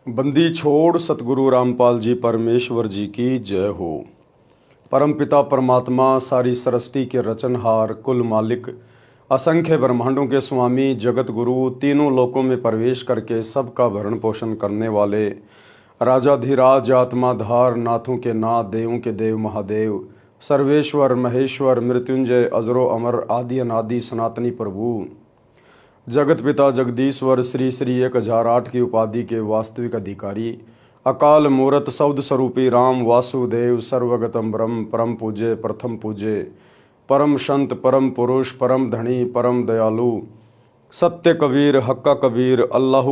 बंदी छोड़ सतगुरु रामपाल जी परमेश्वर जी की जय हो। परमपिता परमात्मा सारी सृष्टि के रचनहार कुल मालिक असंख्य ब्रह्मांडों के स्वामी जगत गुरु तीनों लोकों में प्रवेश करके सबका भरण पोषण करने वाले राजाधिराज आत्माधार नाथों के नाथ देवों के देव महादेव सर्वेश्वर महेश्वर मृत्युंजय अजरो अमर आदि अनादि सनातनी प्रभु जगत पिता जगदीश्वर श्री श्री 1008 की उपाधि के वास्तविक अधिकारी अकाल मूरत सौद स्वरूपी राम वासुदेव सर्वगतम ब्रह्म परम पूज्य प्रथम पूज्य परम संत परम पुरुष परम धनी परम दयालु सत्य कबीर हक्का कबीर अल्लाह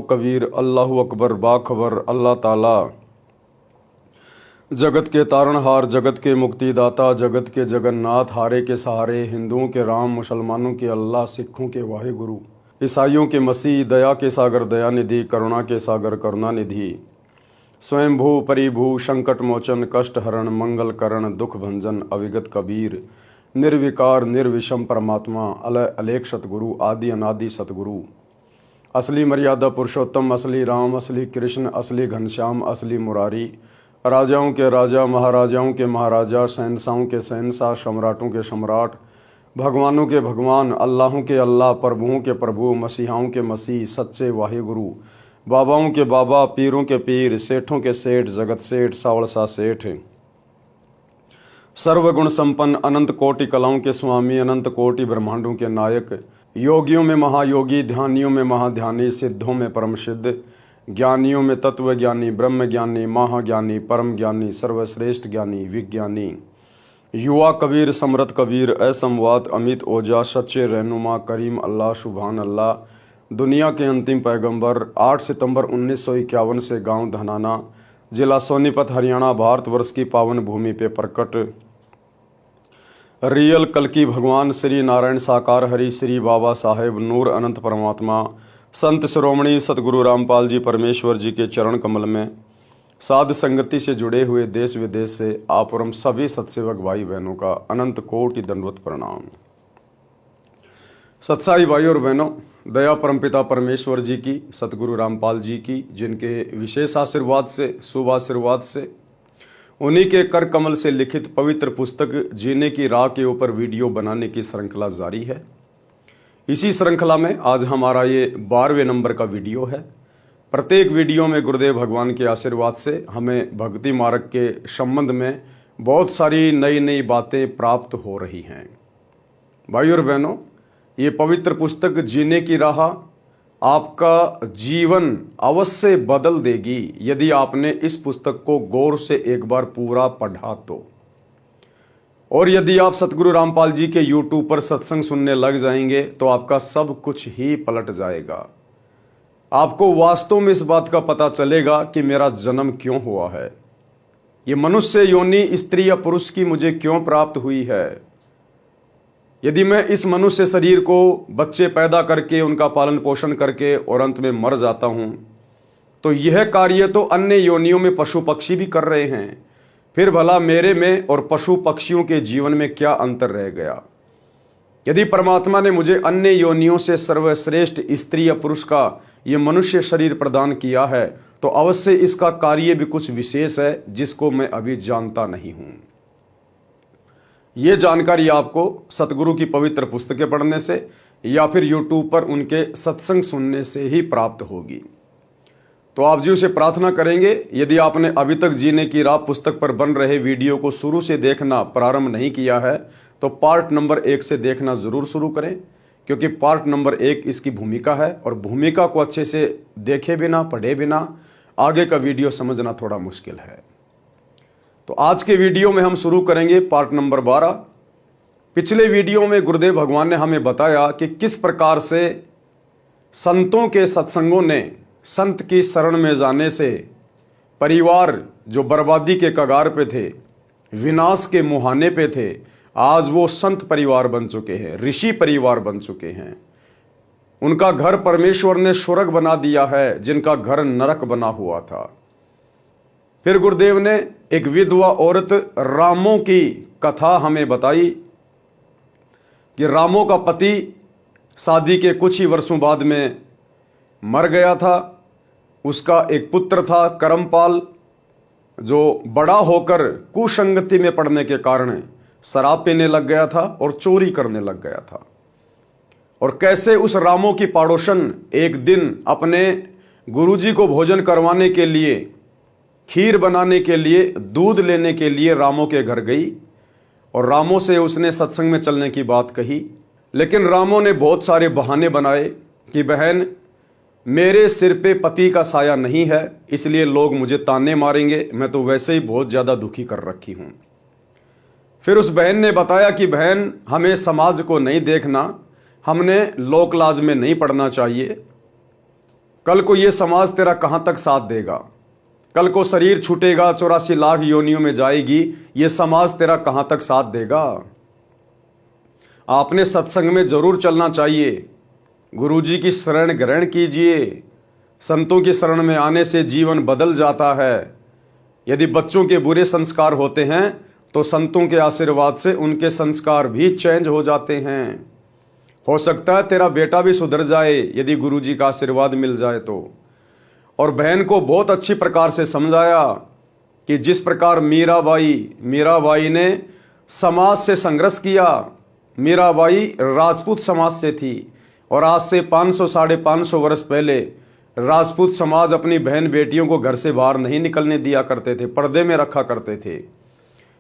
अकबर बाखबर अल्लाह ताला जगत के तारणहार जगत के मुक्तिदाता जगत के जगन्नाथ हारे के सहारे हिंदुओं के राम मुसलमानों के अल्लाह सिखों के वाहिगुरु ईसाइयों के मसीह दया के सागर दयानिधि करुणा के सागर करुणानिधि स्वयंभू परिभू संकट मोचन कष्ट हरण मंगल करण दुख भंजन अविगत कबीर निर्विकार निर्विषम परमात्मा अलय अलेख सतगुरु आदि अनादि सतगुरु असली मर्यादा पुरुषोत्तम असली राम असली कृष्ण असली घनश्याम असली मुरारी राजाओं के राजा महाराजाओं के महाराजा शहंशाहों के शहंशाह सम्राटों के सम्राट भगवानों के भगवान अल्लाहों के अल्लाह प्रभुओं के प्रभु मसीहाओं के मसीह सच्चे वाहिगुरु बाबाओं के बाबा पीरों के पीर सेठों के सेठ जगत सेठ सावड़सा सेठ सर्वगुण संपन्न अनंत कोटि कलाओं के स्वामी अनंत कोटि ब्रह्मांडों के नायक योगियों में महायोगी ध्यानियों में महाध्यानी सिद्धों में परम सिद्ध ज्ञानियों में तत्व ज्ञानी ब्रह्म ज्ञानी महाज्ञानी परम ज्ञानी सर्वश्रेष्ठ ज्ञानी विज्ञानी युवा कबीर समरथ कबीर असमवात अमित ओजा सच्चे रहनुमा करीम अल्लाह सुभान अल्लाह दुनिया के अंतिम पैगंबर 8 सितंबर 1951 से गांव धनाना जिला सोनीपत हरियाणा भारतवर्ष की पावन भूमि पे प्रकट रियल कल्कि भगवान श्री नारायण साकार हरि श्री बाबा साहेब नूर अनंत परमात्मा संत शिरोमणि सतगुरु रामपाल जी परमेश्वर जी के चरण कमल में साध संगति से जुड़े हुए देश विदेश से आप और हम सभी सत्सेवक भाई बहनों का अनंत कोटि दंडवत प्रणाम। सत्साई भाई और बहनों, दया परमपिता परमेश्वर जी की सतगुरु रामपाल जी की जिनके विशेष आशीर्वाद से शुभ आशीर्वाद से उन्हीं के कर कमल से लिखित पवित्र पुस्तक जीने की राह के ऊपर वीडियो बनाने की श्रृंखला जारी है। इसी श्रृंखला में आज हमारा ये 12वें नंबर का वीडियो है। प्रत्येक वीडियो में गुरुदेव भगवान के आशीर्वाद से हमें भक्ति मार्ग के संबंध में बहुत सारी नई नई बातें प्राप्त हो रही हैं। भाई और बहनों, ये पवित्र पुस्तक जीने की राह आपका जीवन अवश्य बदल देगी यदि आपने इस पुस्तक को गौर से एक बार पूरा पढ़ा तो। और यदि आप सतगुरु रामपाल जी के YouTube पर सत्संग सुनने लग जाएंगे तो आपका सब कुछ ही पलट जाएगा। आपको वास्तव में इस बात का पता चलेगा कि मेरा जन्म क्यों हुआ है, ये मनुष्य योनि स्त्री या पुरुष की मुझे क्यों प्राप्त हुई है। यदि मैं इस मनुष्य शरीर को बच्चे पैदा करके उनका पालन पोषण करके और अंत में मर जाता हूं तो यह कार्य तो अन्य योनियों में पशु पक्षी भी कर रहे हैं। फिर भला मेरे में और पशु पक्षियों के जीवन में क्या अंतर रह गया। यदि परमात्मा ने मुझे अन्य योनियों से सर्वश्रेष्ठ स्त्री या पुरुष का ये मनुष्य शरीर प्रदान किया है तो अवश्य इसका कार्य भी कुछ विशेष है जिसको मैं अभी जानता नहीं हूं। ये जानकारी आपको सतगुरु की पवित्र पुस्तकें पढ़ने से या फिर YouTube पर उनके सत्संग सुनने से ही प्राप्त होगी। तो आप जी उसे प्रार्थना करेंगे, यदि आपने अभी तक जीने की राह पुस्तक पर बन रहे वीडियो को शुरू से देखना प्रारंभ नहीं किया है तो पार्ट नंबर 1 से देखना जरूर शुरू करें, क्योंकि पार्ट नंबर 1 इसकी भूमिका है और भूमिका को अच्छे से देखे बिना पढ़े बिना आगे का वीडियो समझना थोड़ा मुश्किल है। तो आज के वीडियो में हम शुरू करेंगे पार्ट नंबर 12। पिछले वीडियो में गुरुदेव भगवान ने हमें बताया कि किस प्रकार से संतों के सत्संगों ने संत की शरण में जाने से परिवार जो बर्बादी के कगार पे थे, विनाश के मुहाने पे थे, आज वो संत परिवार बन चुके हैं, ऋषि परिवार बन चुके हैं। उनका घर परमेश्वर ने स्वर्ग बना दिया है जिनका घर नरक बना हुआ था। फिर गुरुदेव ने एक विधवा औरत रामों की कथा हमें बताई कि रामों का पति शादी के कुछ ही वर्षों बाद में मर गया था उसका एक पुत्र था करमपाल, जो बड़ा होकर कुसंगति में पड़ने के कारण शराब पीने लग गया था और चोरी करने लग गया था। और कैसे उस रामो की पड़ोसन एक दिन अपने गुरुजी को भोजन करवाने के लिए, खीर बनाने के लिए, दूध लेने के लिए रामो के घर गई और रामो से उसने सत्संग में चलने की बात कही। लेकिन रामो ने बहुत सारे बहाने बनाए कि बहन, मेरे सिर पे पति का साया नहीं है, इसलिए लोग मुझे ताने मारेंगे, मैं तो वैसे ही बहुत ज़्यादा दुखी कर रखी हूँ। फिर उस बहन ने बताया कि बहन, हमें समाज को नहीं देखना, हमने लोक लाज में नहीं पड़ना चाहिए। कल को ये समाज तेरा कहाँ तक साथ देगा? कल को शरीर छूटेगा, 84 लाख योनियों में जाएगी, ये समाज तेरा कहाँ तक साथ देगा? आपने सत्संग में जरूर चलना चाहिए, गुरुजी की शरण ग्रहण कीजिए। संतों की शरण में आने से जीवन बदल जाता है। यदि बच्चों के बुरे संस्कार होते हैं तो संतों के आशीर्वाद से उनके संस्कार भी चेंज हो जाते हैं। हो सकता है तेरा बेटा भी सुधर जाए यदि गुरुजी का आशीर्वाद मिल जाए तो। और बहन को बहुत अच्छी प्रकार से समझाया कि जिस प्रकार मीराबाई ने समाज से संघर्ष किया। मीराबाई राजपूत समाज से थी और आज से 500 साढ़े 500 वर्ष पहले राजपूत समाज अपनी बहन बेटियों को घर से बाहर नहीं निकलने दिया करते थे, पर्दे में रखा करते थे।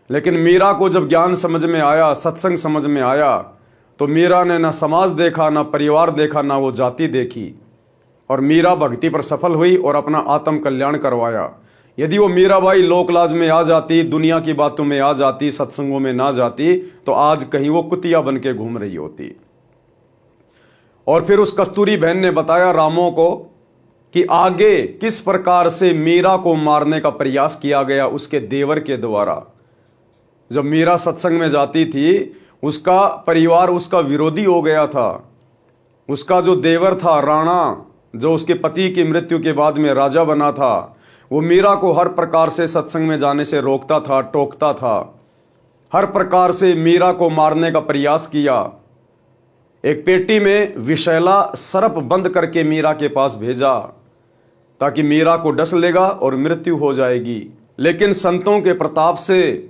लेकिन मीरा को जब ज्ञान समझ में आया, सत्संग समझ में आया, तो मीरा ने ना समाज देखा, ना परिवार देखा, ना वो जाति देखी, और मीरा भक्ति पर सफल हुई और अपना आत्म कल्याण करवाया। यदि वो मीराबाई लोकलाज में आ जाती, दुनिया की बातों में आ जाती, सत्संगों में ना जाती, तो आज कहीं वो कुतिया बन के घूम रही होती। और फिर उस कस्तूरी बहन ने बताया रामो को कि आगे किस प्रकार से मीरा को मारने का प्रयास किया गया उसके देवर के द्वारा। जब मीरा सत्संग में जाती थी, उसका परिवार उसका विरोधी हो गया था। उसका जो देवर था राणा, जो उसके पति की मृत्यु के बाद में राजा बना था, वो मीरा को हर प्रकार से सत्संग में जाने से रोकता था, टोकता था। हर प्रकार से मीरा को मारने का प्रयास किया। एक पेटी में विषैला सर्प बंद करके मीरा के पास भेजा ताकि मीरा को डस लेगा और मृत्यु हो जाएगी। लेकिन संतों के प्रताप से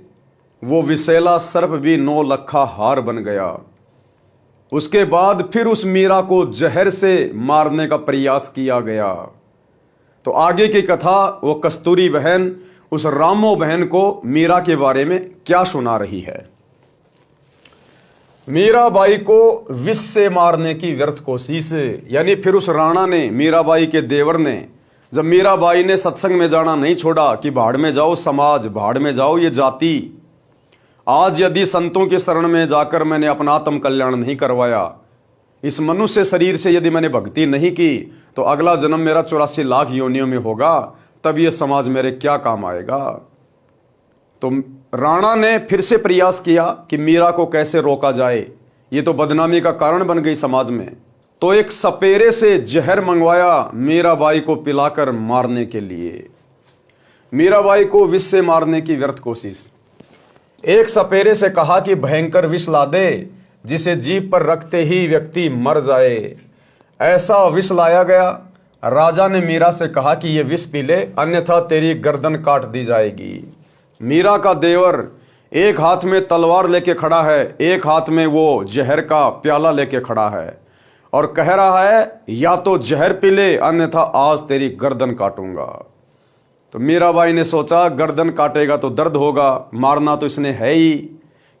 वो विषैला सर्प भी 9 लखा हार बन गया। उसके बाद फिर उस मीरा को जहर से मारने का प्रयास किया गया। तो आगे की कथा वो कस्तूरी बहन उस रामो बहन को मीरा के बारे में क्या सुना रही है। मीराबाई को विष से मारने की व्यर्थ कोशिश, यानी फिर उस राणा ने, मीराबाई के देवर ने, जब मीराबाई ने सत्संग में जाना नहीं छोड़ा कि भाड़ में जाओ समाज, भाड़ में जाओ ये जाति, आज यदि संतों के शरण में जाकर मैंने अपना आत्म कल्याण नहीं करवाया, इस मनुष्य शरीर से यदि मैंने भक्ति नहीं की, तो अगला जन्म मेरा 84 लाख योनियों में होगा, तब ये समाज मेरे क्या काम आएगा। तो राणा ने फिर से प्रयास किया कि मीरा को कैसे रोका जाए, ये तो बदनामी का कारण बन गई समाज में। तो एक सपेरे से जहर मंगवाया मीराबाई को पिलाकर मारने के लिए। मीराबाई को विष से मारने की व्यर्थ कोशिश। एक सपेरे से कहा कि भयंकर विष ला दे जिसे जीभ पर रखते ही व्यक्ति मर जाए। ऐसा विष लाया गया। राजा ने मीरा से कहा कि ये विष पी ले, अन्यथा तेरी गर्दन काट दी जाएगी। मीरा का देवर एक हाथ में तलवार लेके खड़ा है, एक हाथ में वो जहर का प्याला लेके खड़ा है और कह रहा है या तो जहर पी ले, अन्यथा आज तेरी गर्दन काटूंगा। तो मीराबाई ने सोचा गर्दन काटेगा तो दर्द होगा, मारना तो इसने है ही,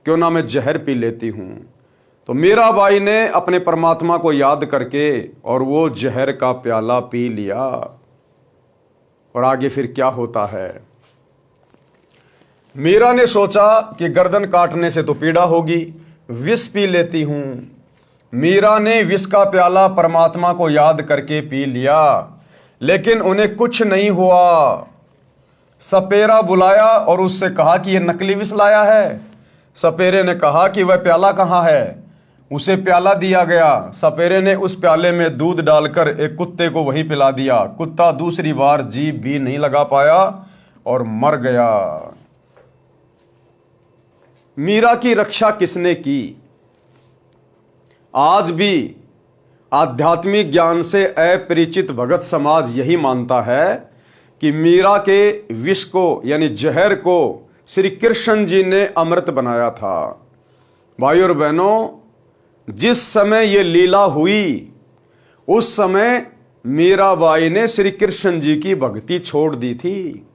क्यों ना मैं जहर पी लेती हूं। तो मीराबाई ने अपने परमात्मा को याद करके और वो जहर का प्याला पी लिया। और आगे फिर क्या होता है। मीरा ने सोचा कि गर्दन काटने से तो पीड़ा होगी, विष पी लेती हूं। मीरा ने विष का प्याला परमात्मा को याद करके पी लिया, लेकिन उन्हें कुछ नहीं हुआ। सपेरा बुलाया और उससे कहा कि यह नकली विष लाया है। सपेरे ने कहा कि वह प्याला कहाँ है। उसे प्याला दिया गया। सपेरे ने उस प्याले में दूध डालकर एक कुत्ते को वही पिला दिया। कुत्ता दूसरी बार जीभ भी नहीं लगा पाया और मर गया। मीरा की रक्षा किसने की? आज भी आध्यात्मिक ज्ञान से अपरिचित भगत समाज यही मानता है कि मीरा के विष को यानी जहर को श्री कृष्ण जी ने अमृत बनाया था। भाई और बहनों, जिस समय ये लीला हुई उस समय मीराबाई ने श्री कृष्ण जी की भक्ति छोड़ दी थी।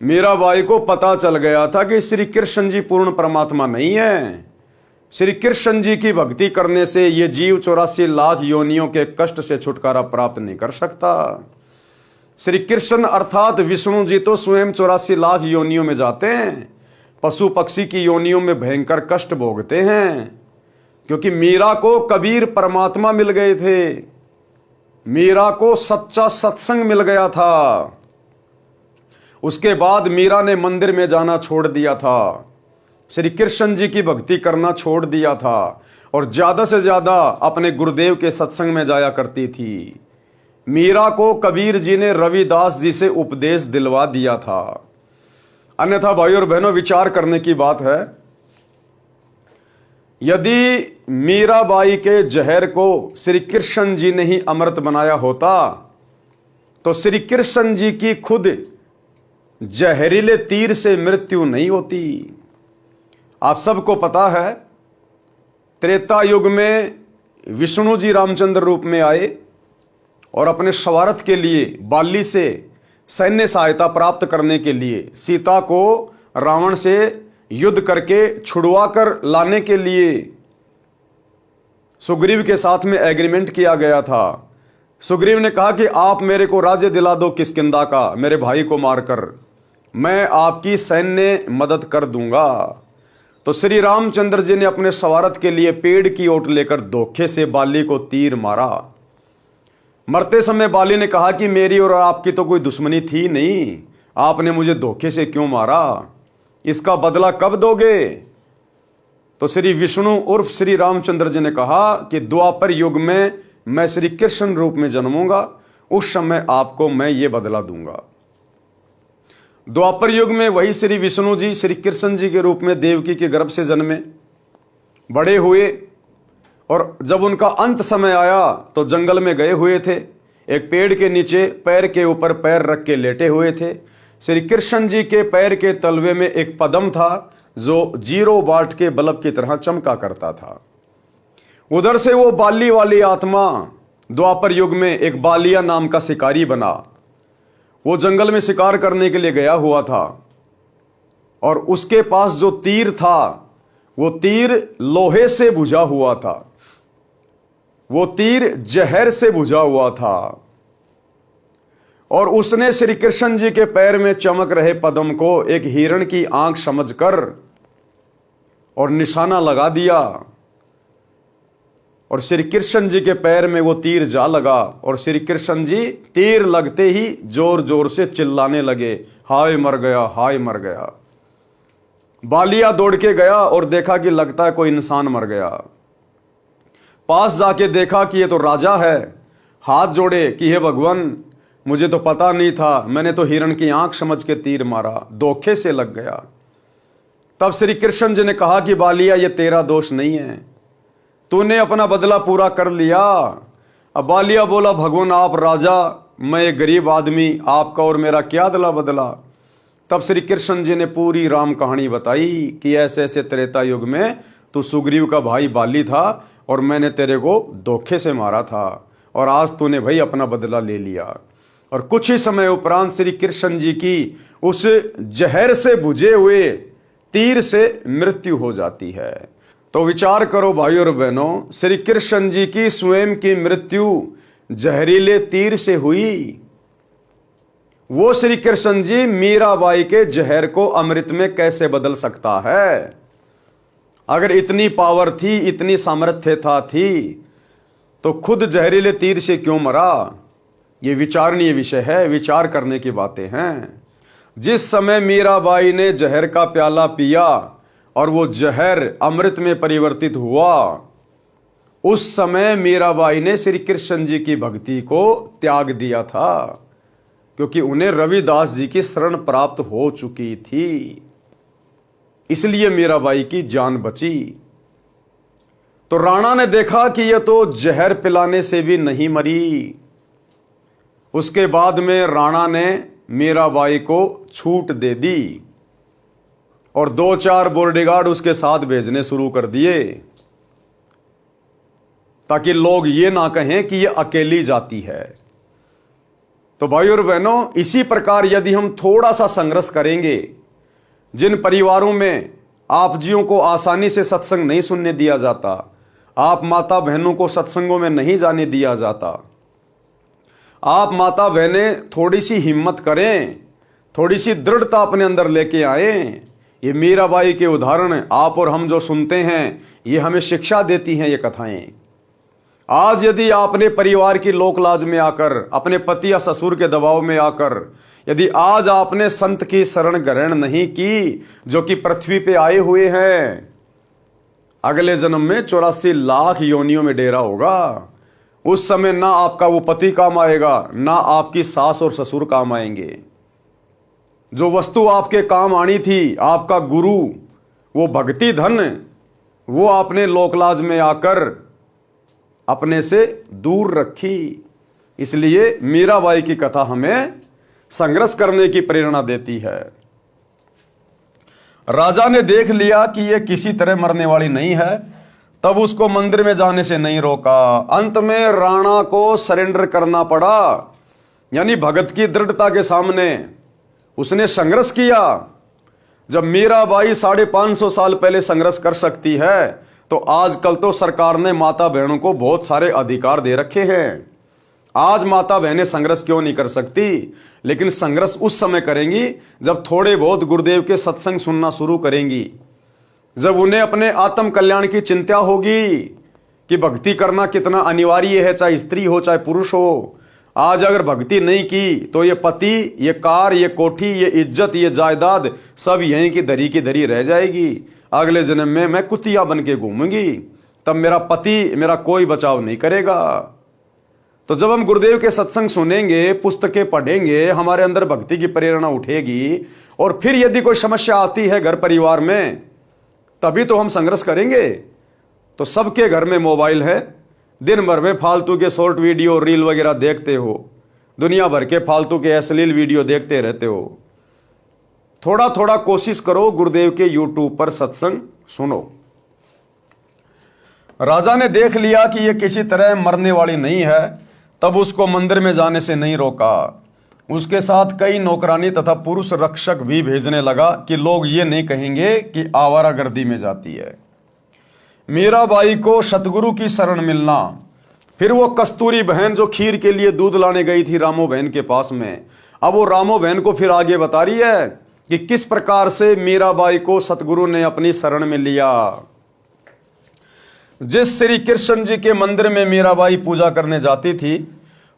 मीराबाई को पता चल गया था कि श्री कृष्ण जी पूर्ण परमात्मा नहीं है। श्री कृष्ण जी की भक्ति करने से ये जीव 84 लाख योनियों के कष्ट से छुटकारा प्राप्त नहीं कर सकता। श्री कृष्ण अर्थात विष्णु जी तो स्वयं 84 लाख योनियों में जाते हैं, पशु पक्षी की योनियों में भयंकर कष्ट भोगते हैं, क्योंकि मीरा को कबीर परमात्मा मिल गए थे। मीरा को सच्चा सत्संग मिल गया था। उसके बाद मीरा ने मंदिर में जाना छोड़ दिया था, श्री कृष्ण जी की भक्ति करना छोड़ दिया था और ज्यादा से ज्यादा अपने गुरुदेव के सत्संग में जाया करती थी। मीरा को कबीर जी ने रविदास जी से उपदेश दिलवा दिया था। अन्यथा भाई और बहनों, विचार करने की बात है, यदि मीराबाई के जहर को श्री कृष्ण जी ने ही अमृत बनाया होता तो श्री कृष्ण जी की खुद जहरीले तीर से मृत्यु नहीं होती। आप सबको पता है, त्रेता युग में विष्णु जी रामचंद्र रूप में आए और अपने स्वार्थ के लिए बाली से सैन्य सहायता प्राप्त करने के लिए सीता को रावण से युद्ध करके छुड़वा कर लाने के लिए सुग्रीव के साथ में एग्रीमेंट किया गया था। सुग्रीव ने कहा कि आप मेरे को राज्य दिला दो किष्किंधा का, मेरे भाई को मारकर, मैं आपकी सैन्य मदद कर दूंगा। तो श्री रामचंद्र जी ने अपने स्वार्थ के लिए पेड़ की ओट लेकर धोखे से बाली को तीर मारा। मरते समय बाली ने कहा कि मेरी और आपकी तो कोई दुश्मनी थी नहीं, आपने मुझे धोखे से क्यों मारा, इसका बदला कब दोगे? तो श्री विष्णु उर्फ श्री रामचंद्र जी ने कहा कि द्वापर युग में मैं श्री कृष्ण रूप में जन्मूंगा, उस समय आपको मैं ये बदला दूंगा। द्वापर युग में वही श्री विष्णु जी श्री कृष्ण जी के रूप में देवकी के गर्भ से जन्मे, बड़े हुए और जब उनका अंत समय आया तो जंगल में गए हुए थे। एक पेड़ के नीचे पैर के ऊपर पैर रख के लेटे हुए थे। श्री कृष्ण जी के पैर के तलवे में एक पद्म था जो 0 वाट के बल्ब की तरह चमका करता था। उधर से वो बाली वाली आत्मा द्वापर युग में एक बालिया नाम का शिकारी बना। वो जंगल में शिकार करने के लिए गया हुआ था और उसके पास जो तीर था वो तीर लोहे से बुझा हुआ था, वो तीर जहर से बुझा हुआ था। और उसने श्री कृष्ण जी के पैर में चमक रहे पद्म को एक हिरण की आंख समझकर और निशाना लगा दिया और श्री कृष्ण जी के पैर में वो तीर जा लगा और श्री कृष्ण जी तीर लगते ही जोर जोर से चिल्लाने लगे, हाय मर गया, हाय मर गया। बालिया दौड़ के गया और देखा कि लगता है कोई इंसान मर गया। पास जाके देखा कि ये तो राजा है, हाथ जोड़े कि हे भगवान, मुझे तो पता नहीं था, मैंने तो हिरण की आंख समझ के तीर मारा, धोखे से लग गया। तब श्री कृष्ण जी ने कहा कि बालिया, ये तेरा दोष नहीं है, तूने अपना बदला पूरा कर लिया। अब बालिया बोला, भगवान आप राजा, मैं एक गरीब आदमी, आपका और मेरा क्या अदला बदला। तब श्री कृष्ण जी ने पूरी राम कहानी बताई कि ऐसे ऐसे त्रेता युग में तू सुग्रीव का भाई बाली था और मैंने तेरे को धोखे से मारा था और आज तूने भाई अपना बदला ले लिया। और कुछ ही समय उपरांत श्री कृष्ण जी की उस जहर से बुझे हुए तीर से मृत्यु हो जाती है। तो विचार करो भाई और बहनों, श्री कृष्ण जी की स्वयं की मृत्यु जहरीले तीर से हुई। वो श्री कृष्ण जी मीराबाई के जहर को अमृत में कैसे बदल सकता है? अगर इतनी पावर थी, इतनी सामर्थ्यता थी, तो खुद जहरीले तीर से क्यों मरा? ये विचारणीय विषय है, विचार करने की बातें हैं। जिस समय मीराबाई ने जहर का प्याला पिया और वो जहर अमृत में परिवर्तित हुआ, उस समय मीराबाई ने श्री कृष्ण जी की भक्ति को त्याग दिया था, क्योंकि उन्हें रविदास जी की शरण प्राप्त हो चुकी थी। इसलिए मीराबाई की जान बची। तो राणा ने देखा कि यह तो जहर पिलाने से भी नहीं मरी। उसके बाद में राणा ने मीराबाई को छूट दे दी और 2-4 बॉडीगार्ड उसके साथ भेजने शुरू कर दिए, ताकि लोग ये ना कहें कि यह अकेली जाती है। तो भाई और बहनों, इसी प्रकार यदि हम थोड़ा सा संघर्ष करेंगे, जिन परिवारों में आप जियों को आसानी से सत्संग नहीं सुनने दिया जाता, आप माता बहनों को सत्संगों में नहीं जाने दिया जाता, आप माता बहनें थोड़ी सी हिम्मत करें, थोड़ी सी दृढ़ता अपने अंदर लेके आए। ये मीराबाई के उदाहरण आप और हम जो सुनते हैं, ये हमें शिक्षा देती हैं ये कथाएं। आज यदि आपने परिवार की लोक लाज में आकर, अपने पति या ससुर के दबाव में आकर, यदि आज आपने संत की शरण ग्रहण नहीं की, जो कि पृथ्वी पे आए हुए हैं, अगले जन्म में 84 लाख योनियों में डेरा होगा। उस समय ना आपका वो पति काम आएगा, ना आपकी सास और ससुर काम आएंगे। जो वस्तु आपके काम आनी थी, आपका गुरु, वो भक्ति धन, वो आपने लोकलाज में आकर अपने से दूर रखी। इसलिए मीराबाई की कथा हमें संघर्ष करने की प्रेरणा देती है। राजा ने देख लिया कि यह किसी तरह मरने वाली नहीं है, तब उसको मंदिर में जाने से नहीं रोका। अंत में राणा को सरेंडर करना पड़ा, यानी भगत की दृढ़ता के सामने उसने संघर्ष किया। जब मीराबाई 550 साल पहले संघर्ष कर सकती है, तो आजकल तो सरकार ने माता बहनों को बहुत सारे अधिकार दे रखे हैं। आज माता बहनें संघर्ष क्यों नहीं कर सकती? लेकिन संघर्ष उस समय करेंगी जब थोड़े बहुत गुरुदेव के सत्संग सुनना शुरू करेंगी, जब उन्हें अपने आत्म कल्याण की चिंता होगी कि भक्ति करना कितना अनिवार्य है, चाहे स्त्री हो चाहे पुरुष हो। आज अगर भक्ति नहीं की तो ये पति, ये कार, ये कोठी, ये इज्जत, ये जायदाद सब यहीं की धरी रह जाएगी। अगले जन्म में मैं कुतिया बन के घूमूंगी, तब मेरा पति, मेरा कोई बचाव नहीं करेगा। तो जब हम गुरुदेव के सत्संग सुनेंगे, पुस्तकें पढ़ेंगे, हमारे अंदर भक्ति की प्रेरणा उठेगी, और फिर यदि कोई समस्या आती है घर परिवार में, तभी तो हम संघर्ष करेंगे। तो सबके घर में मोबाइल है, दिन भर में फालतू के शॉर्ट वीडियो, रील वगैरह देखते हो, दुनिया भर के फालतू के अश्लील वीडियो देखते रहते हो। थोड़ा थोड़ा कोशिश करो, गुरुदेव के यूट्यूब पर सत्संग सुनो। राजा ने देख लिया कि यह किसी तरह मरने वाली नहीं है, तब उसको मंदिर में जाने से नहीं रोका। उसके साथ कई नौकरानी तथा पुरुष रक्षक भी भेजने लगा कि लोग ये नहीं कहेंगे कि आवारागर्दी में जाती है। मीराबाई को सतगुरु की शरण मिलना, फिर वो कस्तूरी बहन जो खीर के लिए दूध लाने गई थी रामो बहन के पास में, अब वो रामो बहन को फिर आगे बता रही है कि किस प्रकार से मीराबाई को सतगुरु ने अपनी शरण में लिया। जिस श्री कृष्ण जी के मंदिर में मीराबाई पूजा करने जाती थी,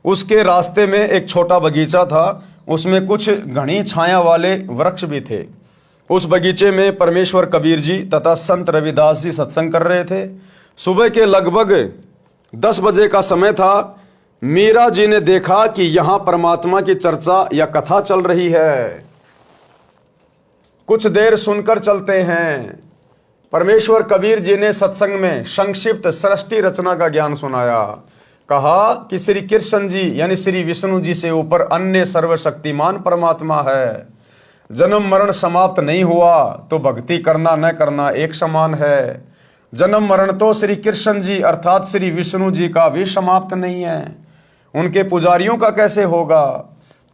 उसके रास्ते में एक छोटा बगीचा था, उसमें कुछ घनी छाया वाले वृक्ष भी थे। उस बगीचे में परमेश्वर कबीर जी तथा संत रविदास जी सत्संग कर रहे थे। सुबह के लगभग 10 बजे का समय था। मीरा जी ने देखा कि यहां परमात्मा की चर्चा या कथा चल रही है। कुछ देर सुनकर चलते हैं। परमेश्वर कबीर जी ने सत्संग में संक्षिप्त सृष्टि रचना का ज्ञान सुनाया। कहा कि श्री कृष्ण जी यानी श्री विष्णु जी से ऊपर अन्य सर्वशक्तिमान परमात्मा है। जन्म मरण समाप्त नहीं हुआ तो भक्ति करना न करना एक समान है। जन्म मरण तो श्री कृष्ण जी अर्थात श्री विष्णु जी का भी समाप्त नहीं है, उनके पुजारियों का कैसे होगा?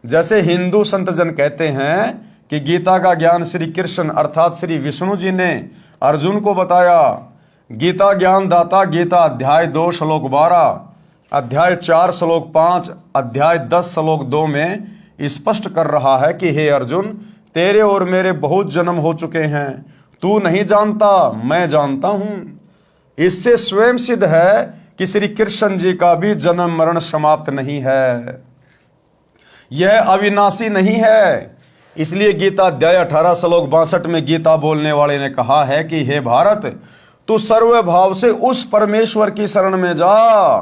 जैसे हिंदू संत जन कहते हैं कि गीता का ज्ञान श्री कृष्ण अर्थात श्री विष्णु जी ने अर्जुन को बताया। गीता ज्ञान दाता गीता अध्याय 2 श्लोक 12, अध्याय 4 श्लोक 5, अध्याय 10 श्लोक 2 में स्पष्ट कर रहा है कि हे अर्जुन, तेरे और मेरे बहुत जन्म हो चुके हैं, तू नहीं जानता, मैं जानता हूं। इससे स्वयं सिद्ध है कि श्री कृष्ण जी का भी जन्म मरण समाप्त नहीं है, यह अविनाशी नहीं है। इसलिए गीता अध्याय 18 श्लोक 62 में गीता बोलने वाले ने कहा है कि हे भारत, तू सर्वभाव से उस परमेश्वर की शरण में जा,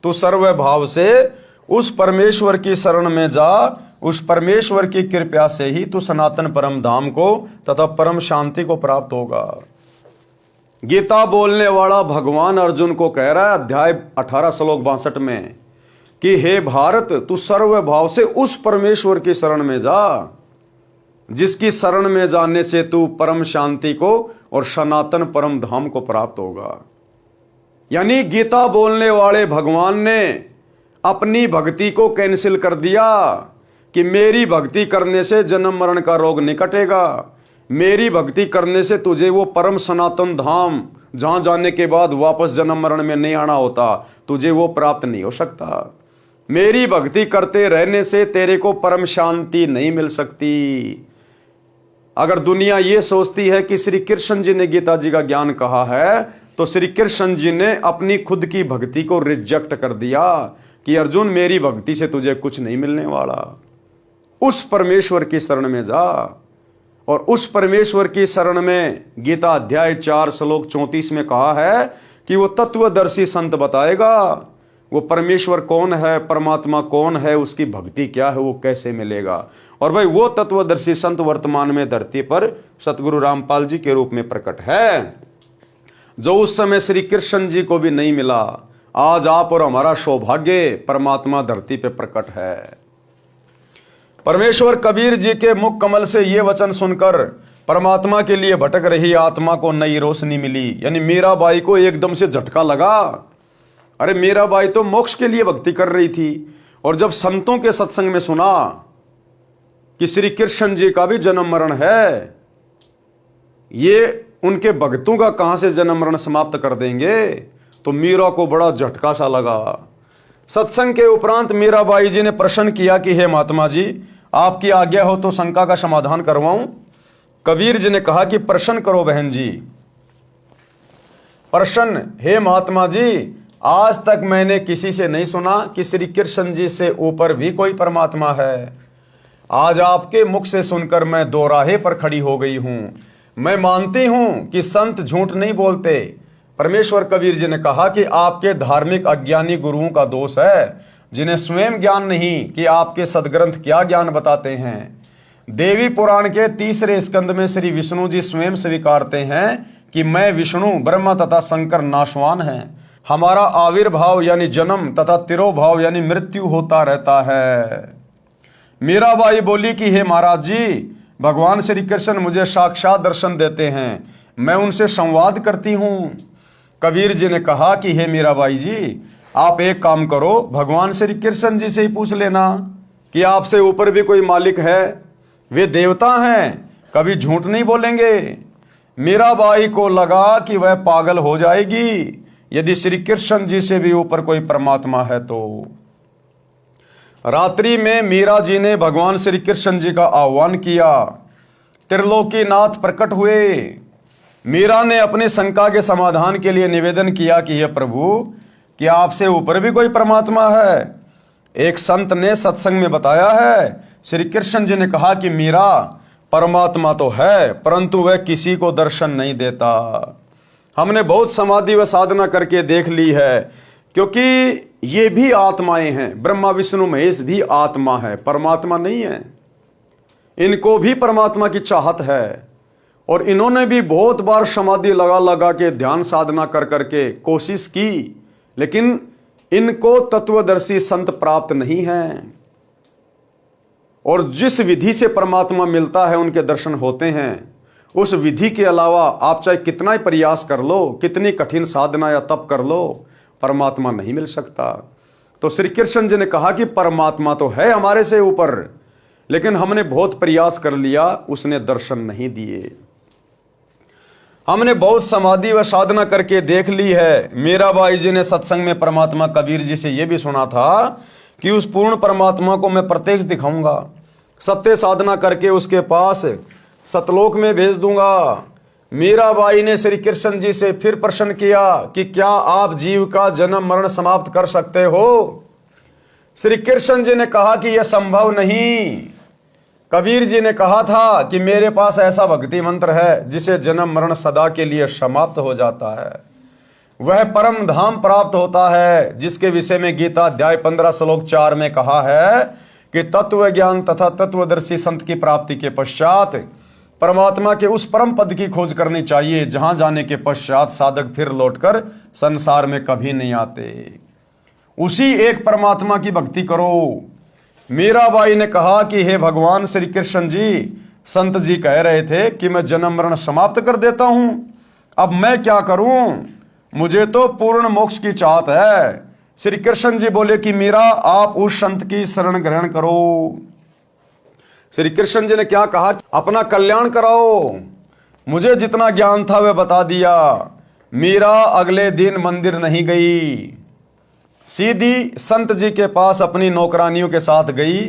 तू सर्वभाव से उस परमेश्वर की शरण में जा। उस परमेश्वर की कृपा से ही तू सनातन परम धाम को तथा परम शांति को प्राप्त होगा। गीता बोलने वाला भगवान अर्जुन को कह रहा है अध्याय 18 श्लोक 62 में कि हे भारत, तू सर्वभाव से उस परमेश्वर की शरण में जा जिसकी शरण में जाने से तू परम शांति को और सनातन परम धाम को प्राप्त होगा। यानी गीता बोलने वाले भगवान ने अपनी भक्ति को कैंसिल कर दिया कि मेरी भक्ति करने से जन्म मरण का रोग नहीं कटेगा, मेरी भक्ति करने से तुझे वो परम सनातन धाम जहां जाने के बाद वापस जन्म मरण में नहीं आना होता, तुझे वो प्राप्त नहीं हो सकता। मेरी भक्ति करते रहने से तेरे को परम शांति नहीं मिल सकती। अगर दुनिया ये सोचती है कि श्री कृष्ण जी ने गीता जी का ज्ञान कहा है, तो श्री कृष्ण जी ने अपनी खुद की भक्ति को रिजेक्ट कर दिया कि अर्जुन, मेरी भक्ति से तुझे कुछ नहीं मिलने वाला। उस परमेश्वर की शरण में जा, और उस परमेश्वर की शरण में गीता अध्याय 4 श्लोक 34 में कहा है कि वो तत्वदर्शी संत बताएगा वो परमेश्वर कौन है, परमात्मा कौन है, उसकी भक्ति क्या है, वो कैसे मिलेगा। और भाई वो तत्वदर्शी संत वर्तमान में धरती पर सतगुरु रामपाल जी के रूप में प्रकट है, जो उस समय श्री कृष्ण जी को भी नहीं मिला। आज आप और हमारा सौभाग्य परमात्मा धरती पे प्रकट है। परमेश्वर कबीर जी के मुख कमल से ये वचन सुनकर परमात्मा के लिए भटक रही आत्मा को नई रोशनी मिली। यानी मीराबाई को एकदम से झटका लगा, अरे मीराबाई तो मोक्ष के लिए भक्ति कर रही थी, और जब संतों के सत्संग में सुना कि श्री कृष्ण जी का भी जन्म मरण है, ये उनके भक्तों का कहां से जन्म मरण समाप्त कर देंगे, तो मीरा को बड़ा झटका सा लगा। सत्संग के उपरांत मीराबाई जी ने प्रश्न किया कि हे महात्मा जी, आपकी आज्ञा हो तो शंका का समाधान करवाऊं। कबीर जी ने कहा कि प्रश्न करो बहन जी। प्रश्न, हे महात्मा जी, आज तक मैंने किसी से नहीं सुना कि श्री कृष्ण जी से ऊपर भी कोई परमात्मा है। आज आपके मुख से सुनकर मैं दोराहे पर खड़ी हो गई हूं। मैं मानती हूं कि संत झूठ नहीं बोलते। परमेश्वर कबीर जी ने कहा कि आपके धार्मिक अज्ञानी गुरुओं का दोष है, जिन्हें स्वयं ज्ञान नहीं कि आपके सदग्रंथ क्या ज्ञान बताते हैं। देवी पुराण के 3 स्कंद में श्री विष्णु जी स्वयं स्वीकारते हैं कि मैं विष्णु ब्रह्मा तथा शंकर नाशवान हैं। हमारा आविर्भाव यानी जन्म तथा तिरोभाव यानी मृत्यु होता रहता है। मीराबाई बोली कि हे महाराज जी, भगवान श्री कृष्ण मुझे साक्षात दर्शन देते हैं, मैं उनसे संवाद करती हूं। कबीर जी ने कहा कि हे मीराबाई जी, आप एक काम करो, भगवान श्री कृष्ण जी से ही पूछ लेना कि आपसे ऊपर भी कोई मालिक है। वे देवता हैं, कभी झूठ नहीं बोलेंगे। मीराबाई को लगा कि वह पागल हो जाएगी यदि श्री कृष्ण जी से भी ऊपर कोई परमात्मा है तो। रात्रि में मीरा जी ने भगवान श्री कृष्ण जी का आह्वान किया। त्रिलोकीनाथ प्रकट हुए। मीरा ने अपनी शंका के समाधान के लिए निवेदन किया कि हे प्रभु, क्या आपसे ऊपर भी कोई परमात्मा है? एक संत ने सत्संग में बताया है, श्री कृष्ण जी ने कहा कि मीरा, परमात्मा तो है परंतु वह किसी को दर्शन नहीं देता। हमने बहुत समाधि व साधना करके देख ली है, क्योंकि ये भी आत्माएं हैं। ब्रह्मा विष्णु महेश भी आत्मा है, परमात्मा नहीं है। इनको भी परमात्मा की चाहत है, और इन्होंने भी बहुत बार समाधि लगा लगा के ध्यान साधना कर करके कोशिश की, लेकिन इनको तत्वदर्शी संत प्राप्त नहीं हैं। और जिस विधि से परमात्मा मिलता है, उनके दर्शन होते हैं, उस विधि के अलावा आप चाहे कितना ही प्रयास कर लो, कितनी कठिन साधना या तप कर लो, परमात्मा नहीं मिल सकता। तो श्री कृष्ण जी ने कहा कि परमात्मा तो है हमारे से ऊपर, लेकिन हमने बहुत प्रयास कर लिया, उसने दर्शन नहीं दिए। हमने बहुत समाधि व साधना करके देख ली है। मीराबाई जी ने सत्संग में परमात्मा कबीर जी से यह भी सुना था कि उस पूर्ण परमात्मा को मैं प्रत्यक्ष दिखाऊंगा, सत्य साधना करके उसके पास सतलोक में भेज दूंगा। मीराबाई ने श्री कृष्ण जी से फिर प्रश्न किया कि क्या आप जीव का जन्म मरण समाप्त कर सकते हो? श्री कृष्ण जी ने कहा कि यह संभव नहीं। कबीर जी ने कहा था कि मेरे पास ऐसा भक्ति मंत्र है जिसे जन्म मरण सदा के लिए समाप्त हो जाता है। वह परम धाम प्राप्त होता है, जिसके विषय में गीता अध्याय 15 श्लोक 4 में कहा है कि तत्व ज्ञान तथा तत्वदर्शी संत की प्राप्ति के पश्चात परमात्मा के उस परम पद की खोज करनी चाहिए जहां जाने के पश्चात साधक फिर लौटकर संसार में कभी नहीं आते। उसी एक परमात्मा की भक्ति करो। मीराबाई ने कहा कि हे भगवान श्री कृष्ण जी, संत जी कह रहे थे कि मैं जन्म मरण समाप्त कर देता हूं, अब मैं क्या करूं, मुझे तो पूर्ण मोक्ष की चाहत है। श्री कृष्ण जी बोले कि मीरा, आप उस संत की शरण ग्रहण करो। श्री कृष्ण जी ने क्या कहा, अपना कल्याण कराओ। मुझे जितना ज्ञान था वह बता दिया। मीरा अगले दिन मंदिर नहीं गई, सीधी संत जी के पास अपनी नौकरानियों के साथ गई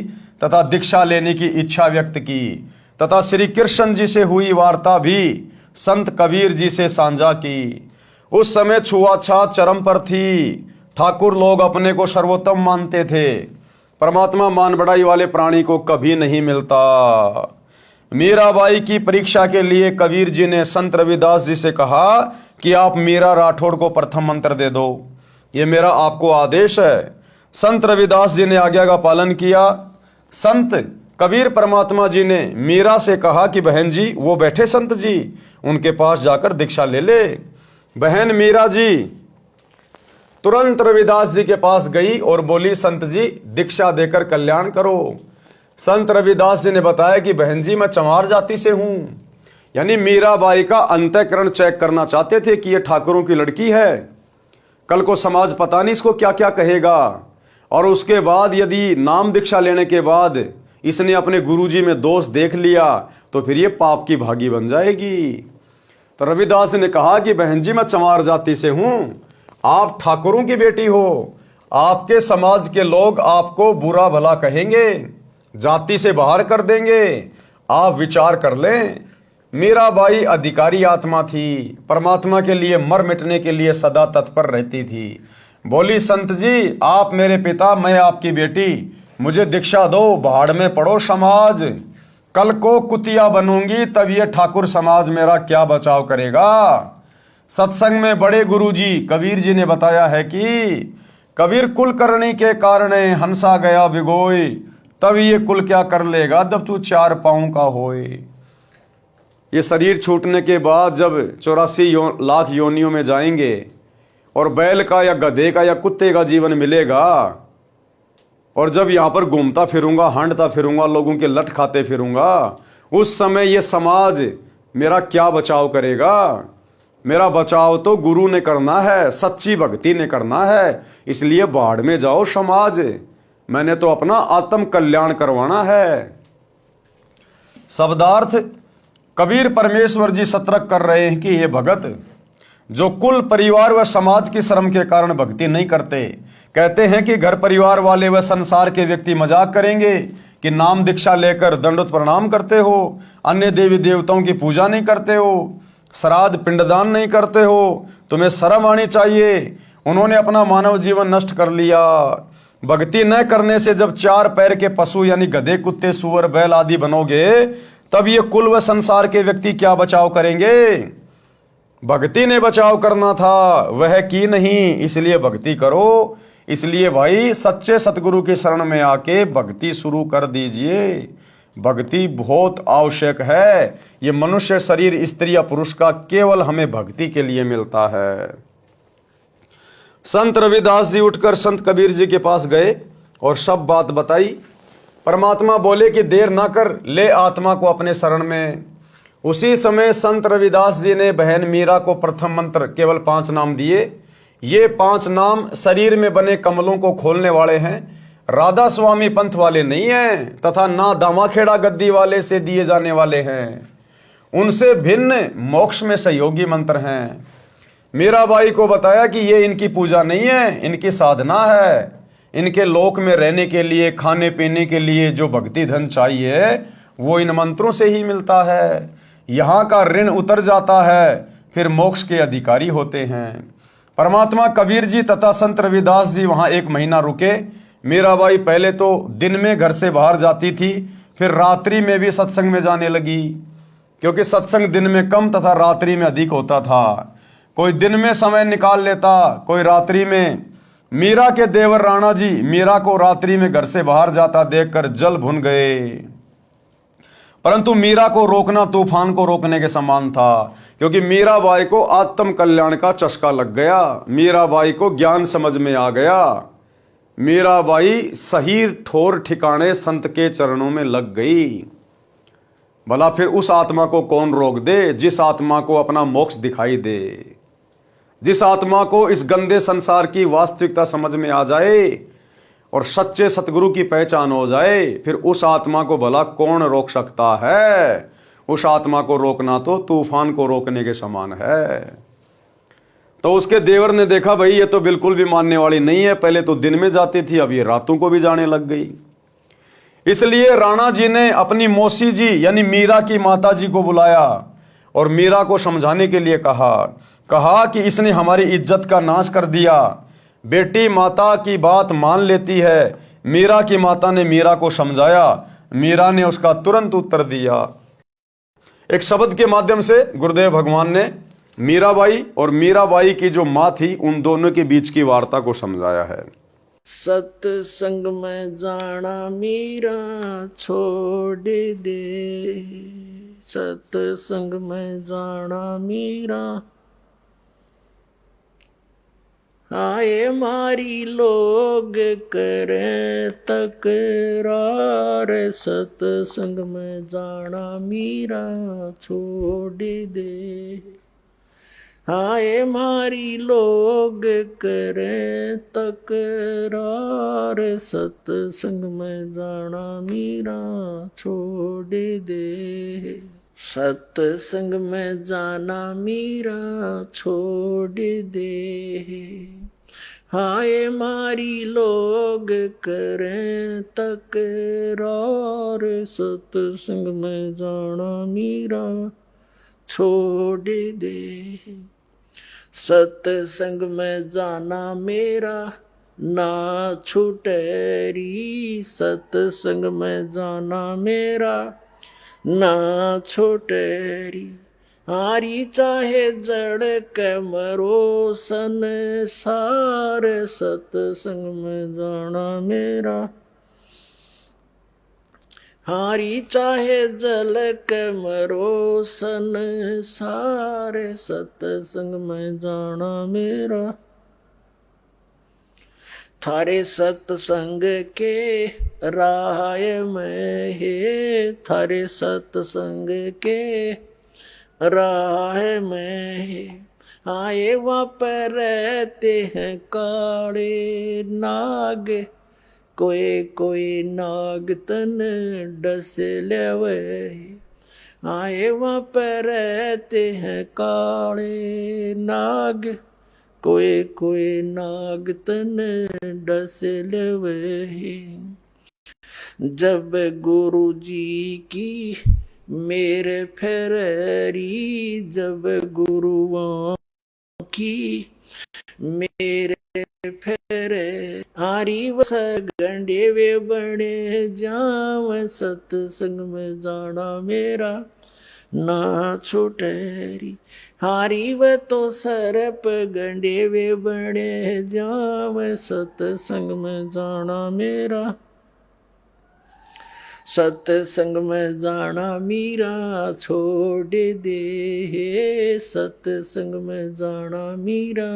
तथा दीक्षा लेने की इच्छा व्यक्त की तथा श्री कृष्ण जी से हुई वार्ता भी संत कबीर जी से साझा की। उस समय छुआछात चरम पर थी। ठाकुर लोग अपने को सर्वोत्तम मानते थे। परमात्मा मान बढ़ाई वाले प्राणी को कभी नहीं मिलता। मीराबाई की परीक्षा के लिए कबीर जी ने संत रविदास जी से कहा कि आप मीरा राठौड़ को प्रथम मंत्र दे दो, ये मेरा आपको आदेश है। संत रविदास जी ने आज्ञा का पालन किया। संत कबीर परमात्मा जी ने मीरा से कहा कि बहन जी, वो बैठे संत जी, उनके पास जाकर दीक्षा ले ले। बहन मीरा जी तुरंत रविदास जी के पास गई और बोली, संत जी दीक्षा देकर कल्याण करो। संत रविदास जी ने बताया कि बहन जी, मैं चमार जाति से हूं। यानी मीराबाई का अंतःकरण चेक करना चाहते थे कि ये ठाकुरों की लड़की है, कल को समाज पता नहीं इसको क्या क्या कहेगा। और उसके बाद यदि नाम दीक्षा लेने के बाद इसने अपने गुरुजी में दोष देख लिया तो फिर ये पाप की भागी बन जाएगी। तो रविदास ने कहा कि बहन जी, मैं चमार जाति से हूं, आप ठाकुरों की बेटी हो, आपके समाज के लोग आपको बुरा भला कहेंगे, जाति से बाहर कर देंगे, आप विचार कर लें। मीराबाई अधिकारी आत्मा थी, परमात्मा के लिए मर मिटने के लिए सदा तत्पर रहती थी। बोली, संत जी आप मेरे पिता, मैं आपकी बेटी, मुझे दीक्षा दो, भाड़ में पड़ो समाज, कल को कुतिया बनूंगी तब ये ठाकुर समाज मेरा क्या बचाव करेगा। सत्संग में बड़े गुरुजी कबीर जी ने बताया है कि कबीर कुल करनी के कारण हंसा गया भिगोई, तब ये कुल क्या कर लेगा जब तू 4 पांव का होए। ये शरीर छूटने के बाद जब 84 लाख योनियों में जाएंगे और बैल का या गधे का या कुत्ते का जीवन मिलेगा, और जब यहां पर घूमता फिरूंगा, हांडता फिरूंगा, लोगों के लट खाते फिरूंगा, उस समय ये समाज मेरा क्या बचाव करेगा। मेरा बचाव तो गुरु ने करना है, सच्ची भक्ति ने करना है। इसलिए बाढ़ में जाओ समाज, मैंने तो अपना आत्म कल्याण करवाना है। शब्दार्थ, कबीर परमेश्वर जी सतर्क कर रहे हैं कि ये भगत जो कुल परिवार व समाज की शर्म के कारण भक्ति नहीं करते, कहते हैं कि घर परिवार वाले व संसार के व्यक्ति मजाक करेंगे कि नाम दीक्षा लेकर दंडवत प्रणाम करते हो, अन्य देवी देवताओं की पूजा नहीं करते हो, श्राद्ध पिंडदान नहीं करते हो, तुम्हें शर्म आनी चाहिए। उन्होंने अपना मानव जीवन नष्ट कर लिया। भक्ति न करने से जब 4 पैर के पशु यानी गधे, कुत्ते, सुअर, बैल आदि बनोगे, तब ये कुल व संसार के व्यक्ति क्या बचाव करेंगे। भक्ति ने बचाव करना था, वह की नहीं, इसलिए भक्ति करो। इसलिए भाई सच्चे सतगुरु की शरण में आके भक्ति शुरू कर दीजिए। भक्ति बहुत आवश्यक है। ये मनुष्य शरीर स्त्री या पुरुष का केवल हमें भक्ति के लिए मिलता है। संत रविदास जी उठकर संत कबीर जी के पास गए और सब बात बताई। परमात्मा बोले कि देर ना कर, ले आत्मा को अपने शरण में। उसी समय संत रविदास जी ने बहन मीरा को प्रथम मंत्र केवल 5 नाम दिए। ये 5 नाम शरीर में बने कमलों को खोलने वाले हैं, राधा स्वामी पंथ वाले नहीं हैं तथा ना दामाखेड़ा गद्दी वाले से दिए जाने वाले हैं। उनसे भिन्न मोक्ष में सहयोगी मंत्र हैं। मीराबाई को बताया कि ये इनकी पूजा नहीं है, इनकी साधना है। इनके लोक में रहने के लिए, खाने पीने के लिए जो भक्ति धन चाहिए वो इन मंत्रों से ही मिलता है। यहाँ का ऋण उतर जाता है, फिर मोक्ष के अधिकारी होते हैं। परमात्मा कबीर जी तथा संत रविदास जी वहाँ 1 महीना रुके। मीराबाई पहले तो दिन में घर से बाहर जाती थी, फिर रात्रि में भी सत्संग में जाने लगी, क्योंकि सत्संग दिन में कम तथा रात्रि में अधिक होता था। कोई दिन में समय निकाल लेता, कोई रात्रि में। मीरा के देवर राणा जी मीरा को रात्रि में घर से बाहर जाता देखकर जल भुन गए। परंतु मीरा को रोकना तूफान को रोकने के समान था, क्योंकि मीराबाई को आत्म कल्याण का चस्का लग गया, मीराबाई को ज्ञान समझ में आ गया, मीराबाई सही ठोर ठिकाने संत के चरणों में लग गई। भला फिर उस आत्मा को कौन रोक दे, जिस आत्मा को अपना मोक्ष दिखाई दे, जिस आत्मा को इस गंदे संसार की वास्तविकता समझ में आ जाए और सच्चे सतगुरु की पहचान हो जाए, फिर उस आत्मा को भला कौन रोक सकता है। उस आत्मा को रोकना तो तूफान को रोकने के समान है। तो उसके देवर ने देखा भाई ये तो बिल्कुल भी मानने वाली नहीं है, पहले तो दिन में जाती थी, अब ये रातों को भी जाने लग गई। इसलिए राणा जी ने अपनी मौसी जी यानी मीरा की माता जी को बुलाया और मीरा को समझाने के लिए कहा कि इसने हमारी इज्जत का नाश कर दिया। बेटी माता की बात मान लेती है। मीरा की माता ने मीरा को समझाया, मीरा ने उसका तुरंत उत्तर दिया। एक शब्द के माध्यम से गुरुदेव भगवान ने मीराबाई और मीराबाई की जो मां थी उन दोनों के बीच की वार्ता को समझाया है। सत्संग में जाना मीरा छोड़ दे, सत्संग में जाना मीरा, आए मारी लोग करें तकरार, सत्संग में जाना मीरा छोड़ दे, आए मारी लोग करें तकरार, सत्संग में जाना मीरा छोड़ दे, सत्संग में जाना मीरा छोड़ दे, हाय मारी लोग करें तकरार, सत्संग में जाना मीरा छोड़ दे, सत्संग में जाना मेरा ना छूटेरी, सत्संग में जाना मेरा ना छूटेरी, हारी चाहे जड़ के मरो संसार, सत्संग में जाना मेरा, हारी चाहे जल के मरो संसार, सत्संग में जाना मेरा, थारे सत्संग के राह में है, थारे सत्संग के राह में है, आए वहाँ पर रहते हैं काले नाग, कोई कोई नाग तन डस लेवे, आए वहाँ पर रहते हैं काले नाग, कोई कोई नाग तन डस लेवे, जब गुरु जी की मेरे फेरी, जब गुरुओं की मेरे फेरे, हारी वस गंडे वे बने जाव, सत्संग में जाना मेरा ना छूटेरी, हारी व तो सरप गंडे वे बने जाव, सत्संग में जाना मेरा, सत्संग में जाना मीरा छोड़ दे, सत्संग में जाना मीरा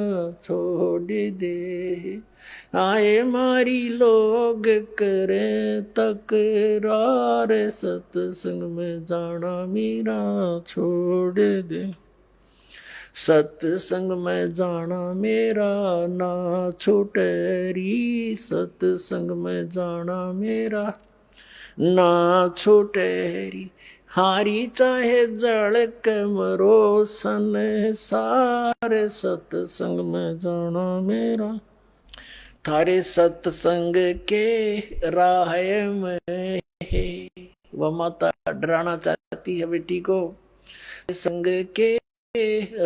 छोड़ दे, आए मारी लोग करें तकरार, सत्संग में जाना मीरा छोड़ दे, सत्संग में जाना मेरा ना छूटेरी, सत्संग में जाना मेरा ना छूटेरी, हारी चाहे जड़ के मरो संसार, सत्संग में जाना मेरा, थारे सत्संग के राह में है, वह माता डराना चाहती है बेटी को, संग के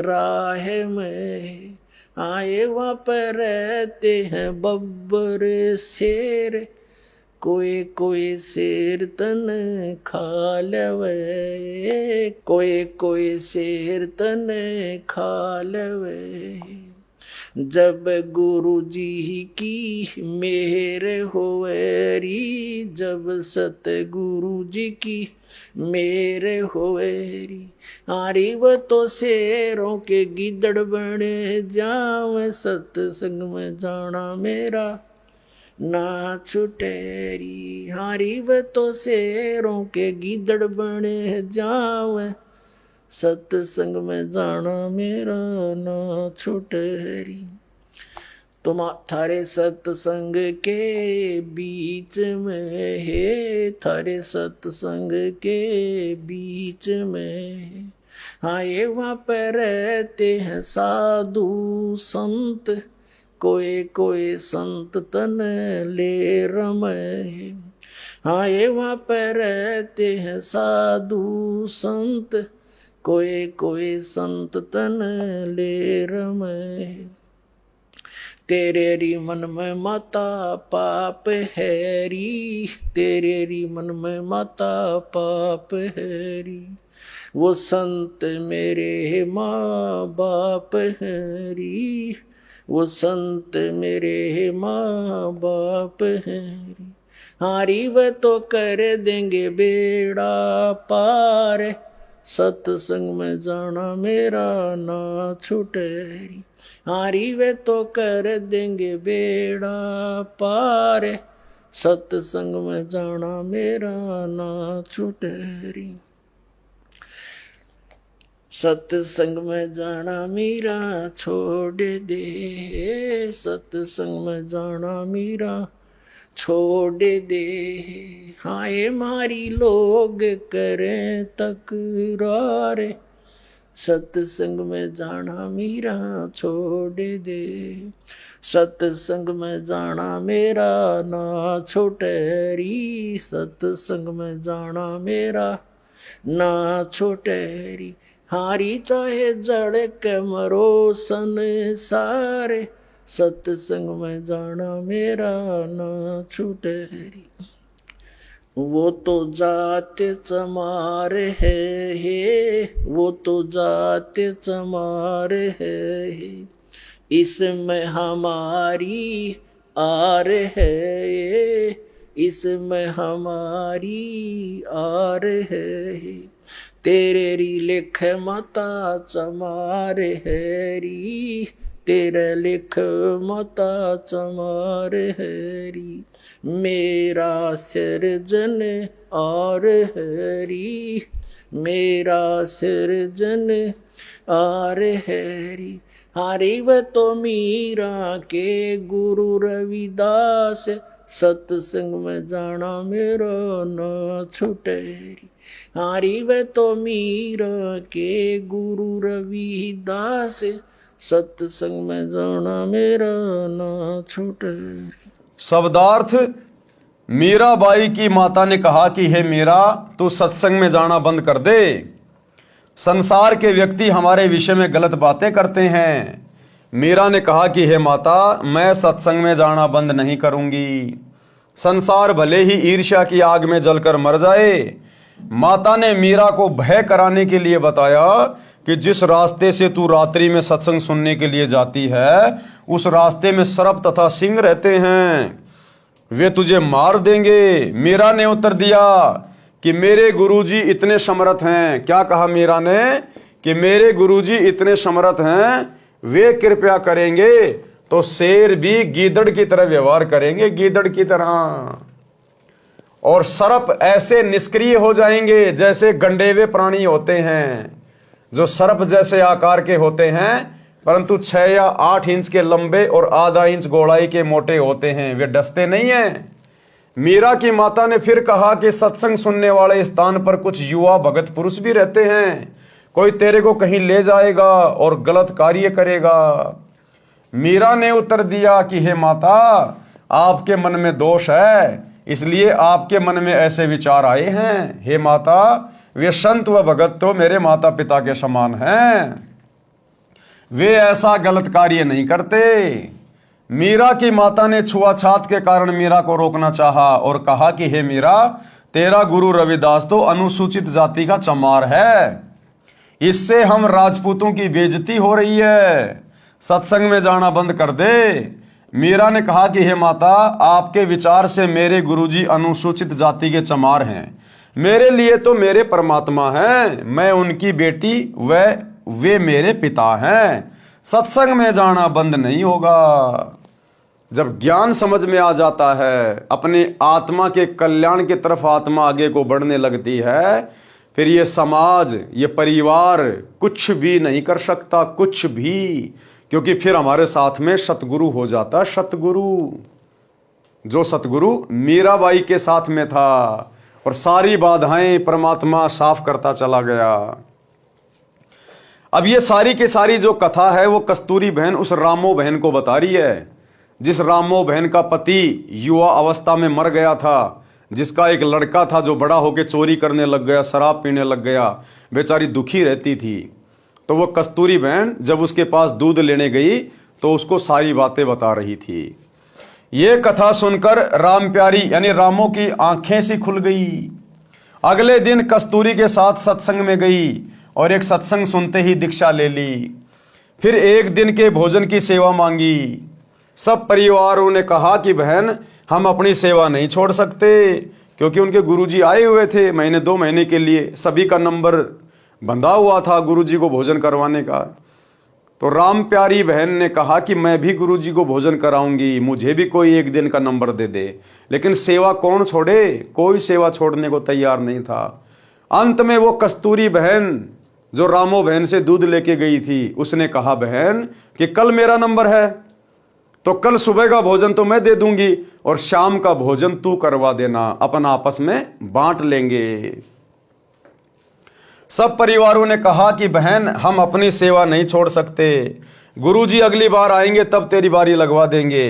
राह में आए वहाँ पर रहते हैं बब्बर शेर, कोई कोई शेर तन खा लेवे, कोई कोई शेर तन खा लेवे, जब गुरु जी की मेहर होवेरी, जब सतगुरु जी की मेहर होवेरी, हारी वो तो शेरों के गिदड़ बने जावे, सत्संग में जाना मेरा ना छुटेरी। हारी वो तो शेरों के गिदड़ बने जावे, सत्संग में जाना मेरा ना छुटेरी। तुम थारे सत्संग के बीच में है, थारे सत्संग के बीच में, हाँ ये वहाँ पर रहते हैं साधु संत, कोई कोई संत तन ले रमे। हाँ ये वहाँ पर रहते हैं साधु संत, कोई कोई संत तन ले रमे। तेरे री मन में माता पाप हैरी, तेरे री मन में माता पाप हैरी, वो संत मेरे माँ बाप हैरी, वो संत मेरे माँ बाप हैरी। हारी वह तो कर देंगे बेड़ा पार, सत्संग में जाना मेरा ना छुटेरी। हारी वे तो कर देंगे बेड़ा पार, सत्संग में जाना मेरा ना छुटेरी। सत्संग में जाना मेरा छोड़ दे, सत्संग में जाना मेरा छोड़ दे। हाँ ये मारी लोग करें तकरार, सत्संग में जाना मेरा छोड़ दे, सत्संग में जाना मेरा ना छोटेरी, सत्संग में जाना मेरा ना छोटेरी। हारी चाहे जड़ के मरो संसार, सत्संग में जाना मेरा ना छूटेरी। वो तो जात चमार है, वो तो जात चमार है, इसमें हमारी आर है, इसमें हमारी आर है। तेरे री लिख माता चमार हैरी, तेरे लिख माता चमार हैरी। मेरा सिरजन और हैरी, मेरा सिरजन और हैरी। हारी व तो मीरा के गुरु रविदास, सत्संग में जाना मेरा न छुटेरी। हारी व तो मीरा के गुरु रविदास, सत्संग में जाना मेरा न छुटेरी। शब्दार्थ। मीराबाई की माता ने कहा कि हे मीरा, तू सत्संग में जाना बंद कर दे। संसार के व्यक्ति हमारे विषय में गलत बातें करते हैं। मीरा ने कहा कि हे माता, मैं सत्संग में जाना बंद नहीं करूंगी। संसार भले ही ईर्ष्या की आग में जलकर मर जाए। माता ने मीरा को भय कराने के लिए बताया कि जिस रास्ते से तू रात्रि में सत्संग सुनने के लिए जाती है, उस रास्ते में सर्प तथा सिंह रहते हैं, वे तुझे मार देंगे। मीरा ने उत्तर दिया कि मेरे गुरुजी इतने समर्थ हैं। क्या कहा मीरा ने? कि मेरे गुरुजी इतने समर्थ हैं, वे कृपया करेंगे तो शेर भी गीदड़ की तरह व्यवहार करेंगे, गीदड़ की तरह। और सर्प ऐसे निष्क्रिय हो जाएंगे जैसे गंडेवे प्राणी होते हैं, जो सर्प जैसे आकार के होते हैं परंतु 6 या 8 इंच के लंबे और आधा इंच गोलाई के मोटे होते हैं, वे डसते नहीं हैं। मीरा की माता ने फिर कहा कि सत्संग सुनने वाले स्थान पर कुछ युवा भगत पुरुष भी रहते हैं, कोई तेरे को कहीं ले जाएगा और गलत कार्य करेगा। मीरा ने उत्तर दिया कि हे माता, आपके मन में दोष है, इसलिए आपके मन में ऐसे विचार आए हैं। हे माता, वे संत व भगत तो मेरे माता पिता के समान हैं, वे ऐसा गलत कार्य नहीं करते। मीरा की माता ने छुआछात के कारण मीरा को रोकना चाहा और कहा कि हे मीरा, तेरा गुरु रविदास तो अनुसूचित जाति का चमार है, इससे हम राजपूतों की बेइज्जती हो रही है। सत्संग में जाना बंद कर दे। मीरा ने कहा कि हे माता, आपके विचार से मेरे गुरुजी अनुसूचित जाति के चमार हैं। मेरे लिए तो मेरे परमात्मा हैं, मैं उनकी बेटी, वे मेरे पिता हैं। सत्संग में जाना बंद नहीं होगा। जब ज्ञान समझ में आ जाता है, अपने आत्मा के कल्याण की तरफ आत्मा आगे को बढ़ने लगती है, फिर ये समाज, ये परिवार कुछ भी नहीं कर सकता, कुछ भी, क्योंकि फिर हमारे साथ में सतगुरु हो जाता। सतगुरु, जो सतगुरु मीराबाई के साथ में था और सारी बाधाएं परमात्मा साफ करता चला गया। अब ये सारी की सारी जो कथा है वो कस्तूरी बहन उस रामो बहन को बता रही है, जिस रामो बहन का पति युवा अवस्था में मर गया था, जिसका एक लड़का था जो बड़ा होकर चोरी करने लग गया, शराब पीने लग गया, बेचारी दुखी रहती थी। तो वो कस्तूरी बहन जब उसके पास दूध लेने गई तो उसको सारी बातें बता रही थी। ये कथा सुनकर राम प्यारी यानी रामो की आंखें सी खुल गई। अगले दिन कस्तूरी के साथ सत्संग में गई और एक सत्संग सुनते ही दीक्षा ले ली। फिर एक दिन के भोजन की सेवा मांगी। सब परिवारों ने कहा कि बहन, हम अपनी सेवा नहीं छोड़ सकते, क्योंकि उनके गुरुजी आए हुए थे महीने 2 महीने के लिए, सभी का नंबर बंधा हुआ था गुरुजी को भोजन करवाने का। तो राम प्यारी बहन ने कहा कि मैं भी गुरुजी को भोजन कराऊंगी, मुझे भी कोई एक दिन का नंबर दे दे। लेकिन सेवा कौन छोड़े, कोई सेवा छोड़ने को तैयार नहीं था। अंत में वो कस्तूरी बहन जो रामो बहन से दूध लेके गई थी, उसने कहा बहन कि कल मेरा नंबर है, तो कल सुबह का भोजन तो मैं दे दूंगी और शाम का भोजन तू करवा देना, अपन आपस में बांट लेंगे। सब परिवारों ने कहा कि बहन, हम अपनी सेवा नहीं छोड़ सकते, गुरुजी अगली बार आएंगे तब तेरी बारी लगवा देंगे।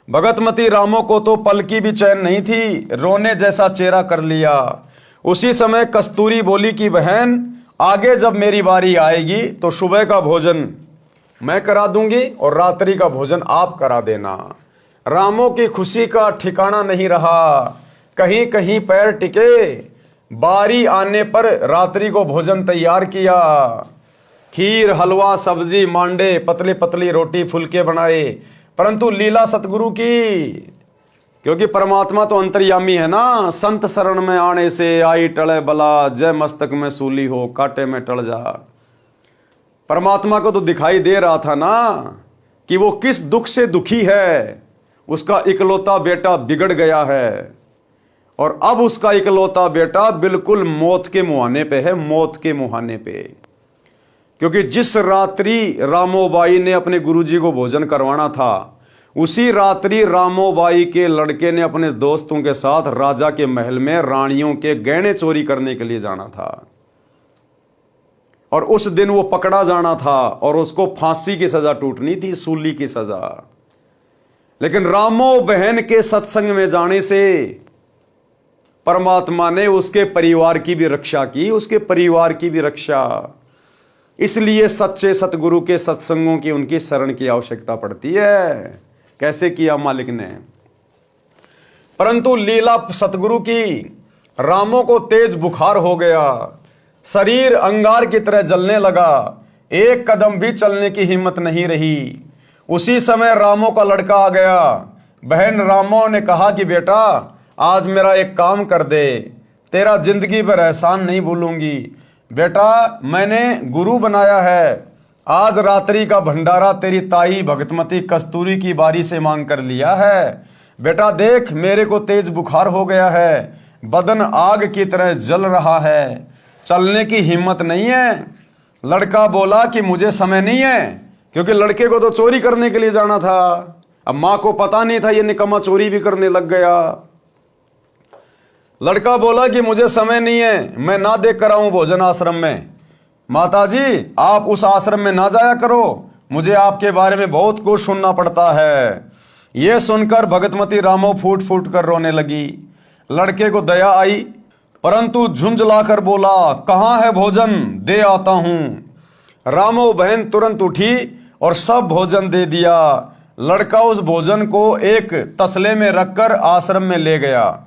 भगतमती रामो को तो पल की भी चैन नहीं थी, रोने जैसा चेहरा कर लिया। उसी समय कस्तूरी बोली कि बहन, आगे जब मेरी बारी आएगी तो सुबह का भोजन मैं करा दूंगी और रात्रि का भोजन आप करा देना। रामो की खुशी का ठिकाना नहीं रहा, कहीं कहीं पैर टिके। बारी आने पर रात्रि को भोजन तैयार किया। खीर, हलवा, सब्जी, मांडे, पतली पतली रोटी, फुलके बनाए। परंतु लीला सतगुरु की, क्योंकि परमात्मा तो अंतर्यामी है ना। संत शरण में आने से आई टले बला, जय मस्तक में सूली हो, कांटे में टल जा। परमात्मा को तो दिखाई दे रहा था ना कि वो किस दुख से दुखी है। उसका इकलौता बेटा बिगड़ गया है और अब उसका इकलौता बेटा बिल्कुल मौत के मुहाने पे है, मौत के मुहाने पे। क्योंकि जिस रात्रि रामोबाई ने अपने गुरुजी को भोजन करवाना था, उसी रात्रि रामोबाई के लड़के ने अपने दोस्तों के साथ राजा के महल में रानियों के गहने चोरी करने के लिए जाना था और उस दिन वो पकड़ा जाना था और उसको फांसी की सजा टूटनी थी, सूली की सजा। लेकिन रामो बहन के सत्संग में जाने से परमात्मा ने उसके परिवार की भी रक्षा की, उसके परिवार की भी रक्षा। इसलिए सच्चे सतगुरु के सत्संगों की, उनकी शरण की आवश्यकता पड़ती है। कैसे किया मालिक ने। परंतु लीला सतगुरु की, रामो को तेज बुखार हो गया, शरीर अंगार की तरह जलने लगा, एक कदम भी चलने की हिम्मत नहीं रही। उसी समय रामो का लड़का आ गया। बहन रामो ने कहा कि बेटा, आज मेरा एक काम कर दे, तेरा जिंदगी भर एहसान नहीं भूलूंगी। बेटा, मैंने गुरु बनाया है, आज रात्रि का भंडारा तेरी ताई भगतमती कस्तूरी की बारी से मांग कर लिया है। बेटा देख, मेरे को तेज बुखार हो गया है, बदन आग की तरह जल रहा है, चलने की हिम्मत नहीं है। लड़का बोला कि मुझे समय नहीं है, क्योंकि लड़के को तो चोरी करने के लिए जाना था। अब मां को पता नहीं था ये निकम्मा चोरी भी करने लग गया। लड़का बोला कि मुझे समय नहीं है, मैं ना देख कर आऊं भोजन आश्रम में। माताजी, आप उस आश्रम में ना जाया करो, मुझे आपके बारे में बहुत कुछ सुनना पड़ता है। यह सुनकर भगतमती रामो फूट फूट कर रोने लगी। लड़के को दया आई, परंतु झुंझलाकर बोला, कहाँ है भोजन, दे आता हूं। रामो बहन तुरंत उठी और सब भोजन दे दिया। लड़का उस भोजन को एक तसले में रखकर आश्रम में ले गया।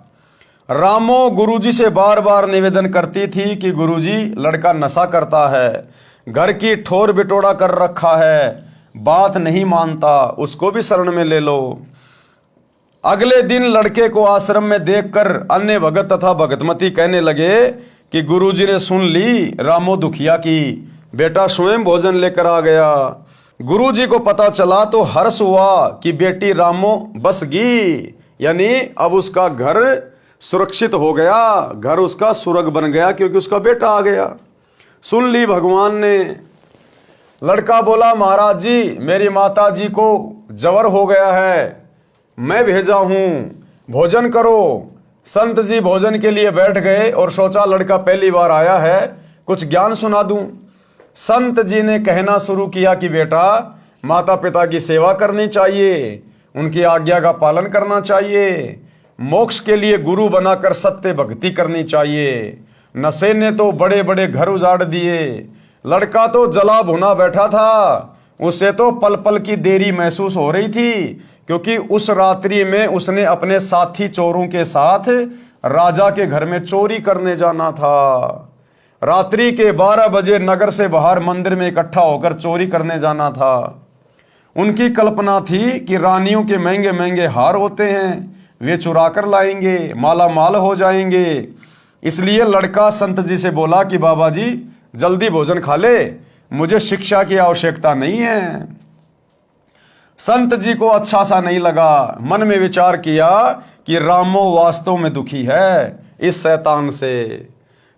रामो गुरुजी से बार बार निवेदन करती थी कि गुरुजी, लड़का नशा करता है, घर की ठोर बिटोड़ा कर रखा है, बात नहीं मानता उसको भी शरण में ले लो। अगले दिन लड़के को आश्रम में देखकर अन्य भगत तथा भगतमती कहने लगे कि गुरुजी ने सुन ली रामो दुखिया की, बेटा स्वयं भोजन लेकर आ गया। गुरुजी को पता चला तो हर्ष हुआ कि बेटी रामो बस गई, यानी अब उसका घर सुरक्षित हो गया, घर उसका सुरग बन गया क्योंकि उसका बेटा आ गया। सुन ली भगवान ने। लड़का बोला महाराज जी मेरी माता जी को जवर हो गया है, मैं भेजा हूं, भोजन करो। संत जी भोजन के लिए बैठ गए और सोचा लड़का पहली बार आया है, कुछ ज्ञान सुना दूं। संत जी ने कहना शुरू किया कि बेटा माता पिता की सेवा करनी चाहिए, उनकी आज्ञा का पालन करना चाहिए, मोक्ष के लिए गुरु बनाकर सत्य भक्ति करनी चाहिए। नशे ने तो बड़े बड़े घर उजाड़ दिए। लड़का तो जला भुना बैठा था, उसे तो पल पल की देरी महसूस हो रही थी क्योंकि उस रात्रि में उसने अपने साथी चोरों के साथ राजा के घर में चोरी करने जाना था। रात्रि के 12 बजे नगर से बाहर मंदिर में इकट्ठा होकर चोरी करने जाना था। उनकी कल्पना थी कि रानियों के महंगे महंगे हार होते हैं, वे चुरा कर लाएंगे, माला माल हो जाएंगे। इसलिए लड़का संत जी से बोला कि बाबा जी जल्दी भोजन खा ले, मुझे शिक्षा की आवश्यकता नहीं है। संत जी को अच्छा सा नहीं लगा, मन में विचार किया कि रामो वास्तव में दुखी है इस शैतान से।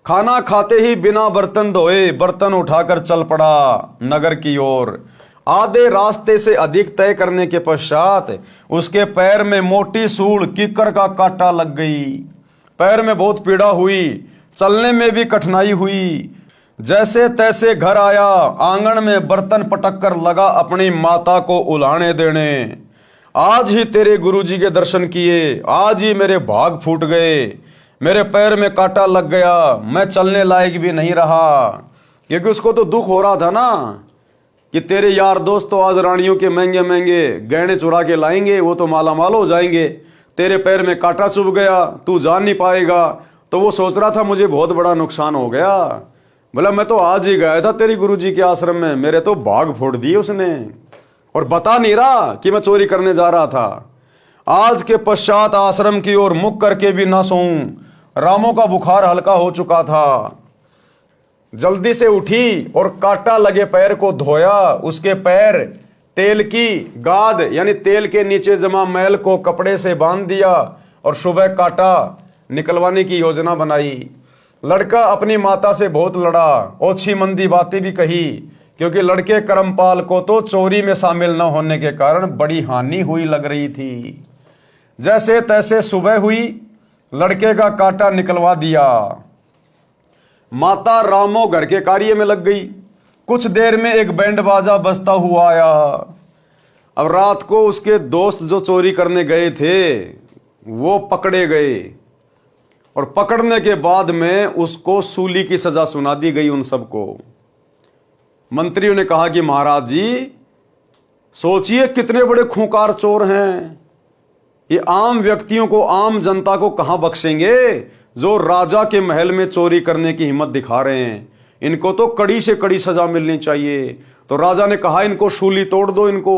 खाना खाते ही बिना बर्तन धोए बर्तन उठाकर चल पड़ा नगर की ओर। आधे रास्ते से अधिक तय करने के पश्चात उसके पैर में मोटी सूल कीकर का कांटा लग गई। पैर में बहुत पीड़ा हुई, चलने में भी कठिनाई हुई। जैसे तैसे घर आया, आंगन में बर्तन पटक कर लगा अपनी माता को उलाने देने। आज ही तेरे गुरुजी के दर्शन किए, आज ही मेरे भाग फूट गए, मेरे पैर में कांटा लग गया, मैं चलने लायक भी नहीं रहा। क्योंकि उसको तो दुख हो रहा था ना कि तेरे यार दोस्त तो आज रानियों के महंगे महंगे गहने चुरा के लाएंगे, वो तो माला माल हो जाएंगे, तेरे पैर में कांटा चुभ गया, तू जान नहीं पाएगा। तो वो सोच रहा था मुझे बहुत बड़ा नुकसान हो गया। बोला मैं तो आज ही गया था तेरी गुरुजी के आश्रम में, मेरे तो भाग फोड़ दिए उसने, और बता नहीं रहा कि मैं चोरी करने जा रहा था। आज के पश्चात आश्रम की ओर मुख करके भी ना सोऊं। रामो का बुखार हल्का हो चुका था। जल्दी से उठी और कांटा लगे पैर को धोया। उसके पैर तेल की गाद यानी तेल के नीचे जमा मैल को कपड़े से बांध दिया और सुबह कांटा निकलवाने की योजना बनाई। लड़का अपनी माता से बहुत लड़ा, ओछी मंदी बातें भी कही क्योंकि लड़के करमपाल को तो चोरी में शामिल न होने के कारण बड़ी हानि हुई लग रही थी। जैसे तैसे सुबह हुई, लड़के का कांटा निकलवा दिया। माता रामो घर के कार्य में लग गई। कुछ देर में एक बैंड बाजा बजता हुआ आया। अब रात को उसके दोस्त जो चोरी करने गए थे वो पकड़े गए और पकड़ने के बाद में उसको सूली की सजा सुना दी गई उन सबको। मंत्रियों ने कहा कि महाराज जी सोचिए कितने बड़े खूंखार चोर हैं, ये आम व्यक्तियों को, आम जनता को कहां बख्शेंगे जो राजा के महल में चोरी करने की हिम्मत दिखा रहे हैं। इनको तो कड़ी से कड़ी सजा मिलनी चाहिए। तो राजा ने कहा इनको सूली तोड़ दो इनको।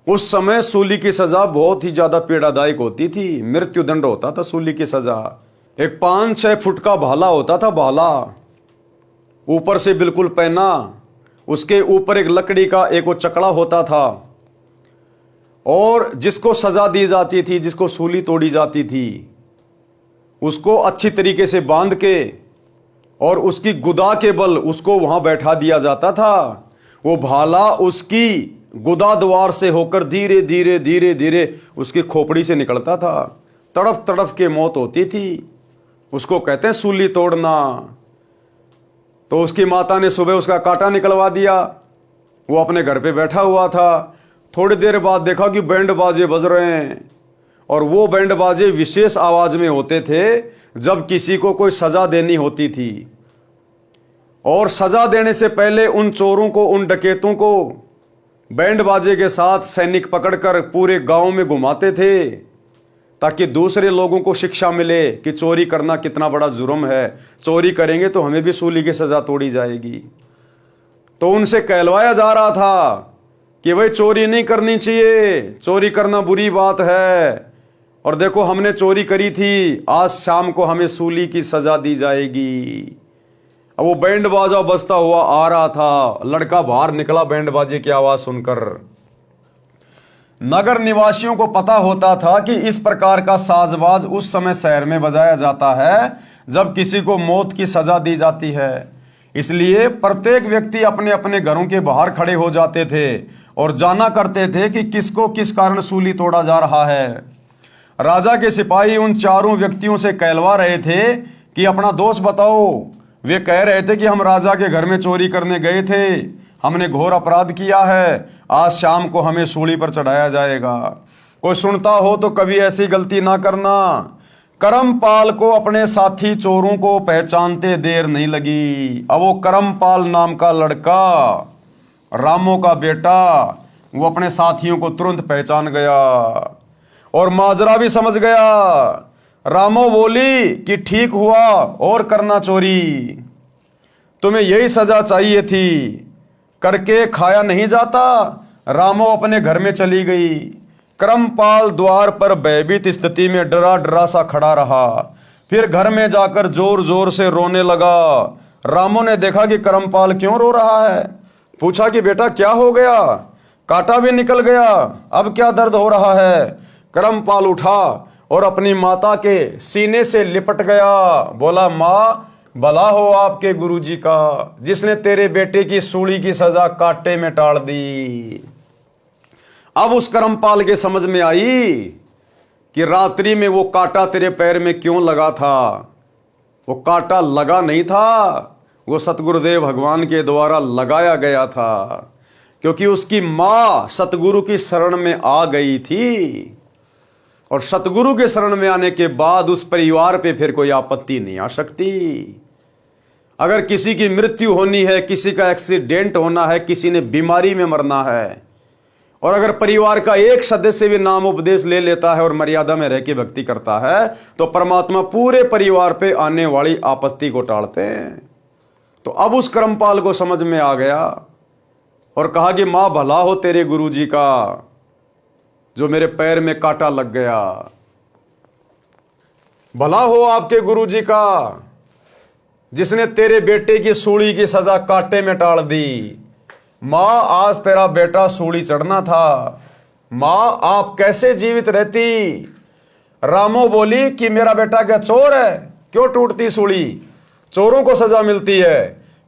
उस समय सूली की सजा बहुत ही ज्यादा पीड़ादायक होती थी, मृत्युदंड होता था सूली की सजा। एक 5-6 फुट का भाला होता था, भाला ऊपर से बिल्कुल पहना, उसके ऊपर एक लकड़ी का एक वो चकड़ा होता था और जिसको सजा दी जाती थी, जिसको सूली तोड़ी जाती थी, उसको अच्छी तरीके से बांध के और उसकी गुदा के बल उसको वहां बैठा दिया जाता था। वो भाला उसकी गुदा द्वार से होकर धीरे धीरे धीरे धीरे उसकी खोपड़ी से निकलता था। तड़फ तड़फ के मौत होती थी। उसको कहते हैं सूली तोड़ना। तो उसकी माता ने सुबह उसका कांटा निकलवा दिया। वो अपने घर पे बैठा हुआ था। थोड़ी देर बाद देखा कि बैंड बाजे बज रहे हैं और वो बैंड बाजे विशेष आवाज में होते थे जब किसी को कोई सजा देनी होती थी। और सजा देने से पहले उन चोरों को, उन डकैतों को बैंड बाजे के साथ सैनिक पकड़कर पूरे गांव में घुमाते थे ताकि दूसरे लोगों को शिक्षा मिले कि चोरी करना कितना बड़ा जुर्म है, चोरी करेंगे तो हमें भी सूली की सजा तोड़ी जाएगी। तो उनसे कहलवाया जा रहा था कि भाई चोरी नहीं करनी चाहिए, चोरी करना बुरी बात है, और देखो हमने चोरी करी थी, आज शाम को हमें सूली की सजा दी जाएगी। अब वो बैंड बाजा बजता हुआ आ रहा था, लड़का बाहर निकला बैंड बाजे की आवाज सुनकर। नगर निवासियों को पता होता था कि इस प्रकार का साजबाज उस समय शहर में बजाया जाता है जब किसी को मौत की सजा दी जाती है। इसलिए प्रत्येक व्यक्ति अपने अपने घरों के बाहर खड़े हो जाते थे और जाना करते थे कि किसको किस कारण सूली तोड़ा जा रहा है। राजा के सिपाही उन चारों व्यक्तियों से कहलवा रहे थे कि अपना दोष बताओ। वे कह रहे थे कि हम राजा के घर में चोरी करने गए थे, हमने घोर अपराध किया है, आज शाम को हमें सूली पर चढ़ाया जाएगा। कोई सुनता हो तो कभी ऐसी गलती ना करना। करमपाल को अपने साथी चोरों को पहचानते देर नहीं लगी। अब वो करमपाल नाम का लड़का, रामो का बेटा, वो अपने साथियों को तुरंत पहचान गया और माजरा भी समझ गया। रामो बोली कि ठीक हुआ और करना चोरी, तुम्हें यही सजा चाहिए थी, करके खाया नहीं जाता। रामो अपने घर में चली गई। करमपाल द्वार पर भयभीत स्थिति में डरा डरा सा खड़ा रहा। फिर घर में जाकर जोर जोर से रोने लगा। रामो ने देखा कि करमपाल क्यों रो रहा है, पूछा कि बेटा क्या हो गया, कांटा भी निकल गया, अब क्या दर्द हो रहा है। करमपाल उठा और अपनी माता के सीने से लिपट गया, बोला माँ भला हो आपके गुरुजी का, जिसने तेरे बेटे की सूली की सजा कांटे में टाल दी। अब उस करमपाल के समझ में आई कि रात्रि में वो कांटा तेरे पैर में क्यों लगा था। वो कांटा लगा नहीं था, वो सतगुरुदेव भगवान के द्वारा लगाया गया था, क्योंकि उसकी मां सतगुरु की शरण में आ गई थी। और सतगुरु के शरण में आने के बाद उस परिवार पे फिर कोई आपत्ति नहीं आ सकती। अगर किसी की मृत्यु होनी है, किसी का एक्सीडेंट होना है, किसी ने बीमारी में मरना है, और अगर परिवार का एक सदस्य भी नाम उपदेश ले लेता है और मर्यादा में रह के भक्ति करता है, तो परमात्मा पूरे परिवार पे आने वाली आपत्ति को टालते हैं। तो अब उस करमपाल को समझ में आ गया और कहा कि मां भला हो तेरे गुरुजी का, जो मेरे पैर में कांटा लग गया, भला हो आपके गुरुजी का, जिसने तेरे बेटे की सूली की सजा कांटे में टाल दी। मां आज तेरा बेटा सूली चढ़ना था, मां आप कैसे जीवित रहती। रामो बोली कि मेरा बेटा क्या चोर है, क्यों टूटती सूली, चोरों को सजा मिलती है।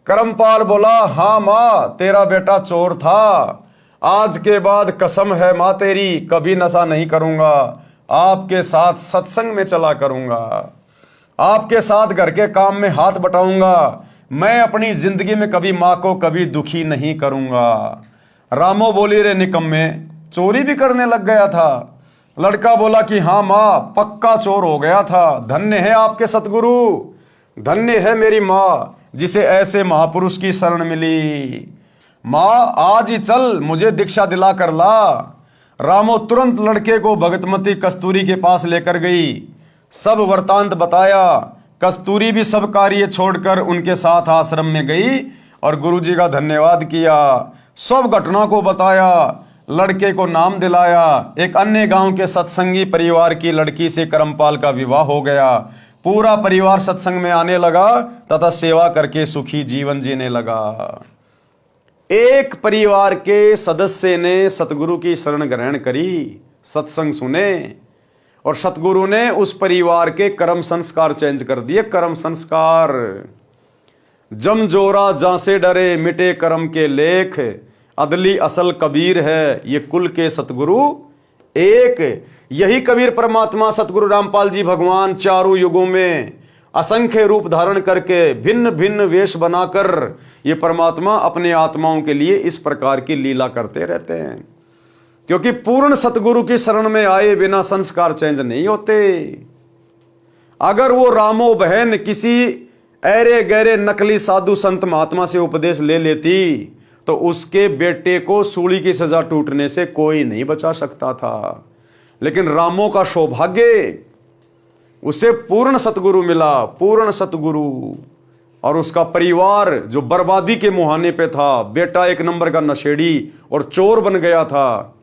करमपाल बोला हाँ मां तेरा बेटा चोर था, आज के बाद कसम है मां तेरी कभी नशा नहीं करूंगा, आपके साथ सत्संग में चला करूंगा, आपके साथ घर के काम में हाथ बटाऊंगा, मैं अपनी जिंदगी में कभी मां को कभी दुखी नहीं करूंगा। रामो बोली रे निकम्मे, चोरी भी करने लग गया था। लड़का बोला कि हाँ मां पक्का चोर हो गया था, धन्य है आपके सतगुरु, धन्य है मेरी मां जिसे ऐसे महापुरुष की शरण मिली। मां आज ही चल मुझे दीक्षा दिला कर ला। रामो तुरंत लड़के को भगतमती कस्तूरी के पास लेकर गई, सब वृतांत बताया। कस्तूरी भी सब कार्य छोड़कर उनके साथ आश्रम में गई और गुरुजी का धन्यवाद किया, सब घटना को बताया, लड़के को नाम दिलाया। एक अन्य गांव के सत्संगी परिवार की लड़की से करमपाल का विवाह हो गया। पूरा परिवार सत्संग में आने लगा तथा सेवा करके सुखी जीवन जीने लगा। एक परिवार के सदस्य ने सतगुरु की शरण ग्रहण करी, सत्संग सुने, और सतगुरु ने उस परिवार के कर्म संस्कार चेंज कर दिए। कर्म संस्कार जम जोरा जासे डरे मिटे कर्म के लेख, अदली असल कबीर है ये कुल के सतगुरु एक। यही कबीर परमात्मा सतगुरु रामपाल जी भगवान चारों युगों में असंख्य रूप धारण करके भिन्न भिन्न वेश बनाकर ये परमात्मा अपने आत्माओं के लिए इस प्रकार की लीला करते रहते हैं, क्योंकि पूर्ण सतगुरु की शरण में आए बिना संस्कार चेंज नहीं होते। अगर वो रामो बहन किसी ऐरे गहरे नकली साधु संत महात्मा से उपदेश ले लेती तो उसके बेटे को सूली की सजा टूटने से कोई नहीं बचा सकता था। लेकिन रामो का सौभाग्य, उसे पूर्ण सतगुरु मिला, पूर्ण सतगुरु और उसका परिवार जो बर्बादी के मुहाने पे था, बेटा एक नंबर का नशेड़ी और चोर बन गया था।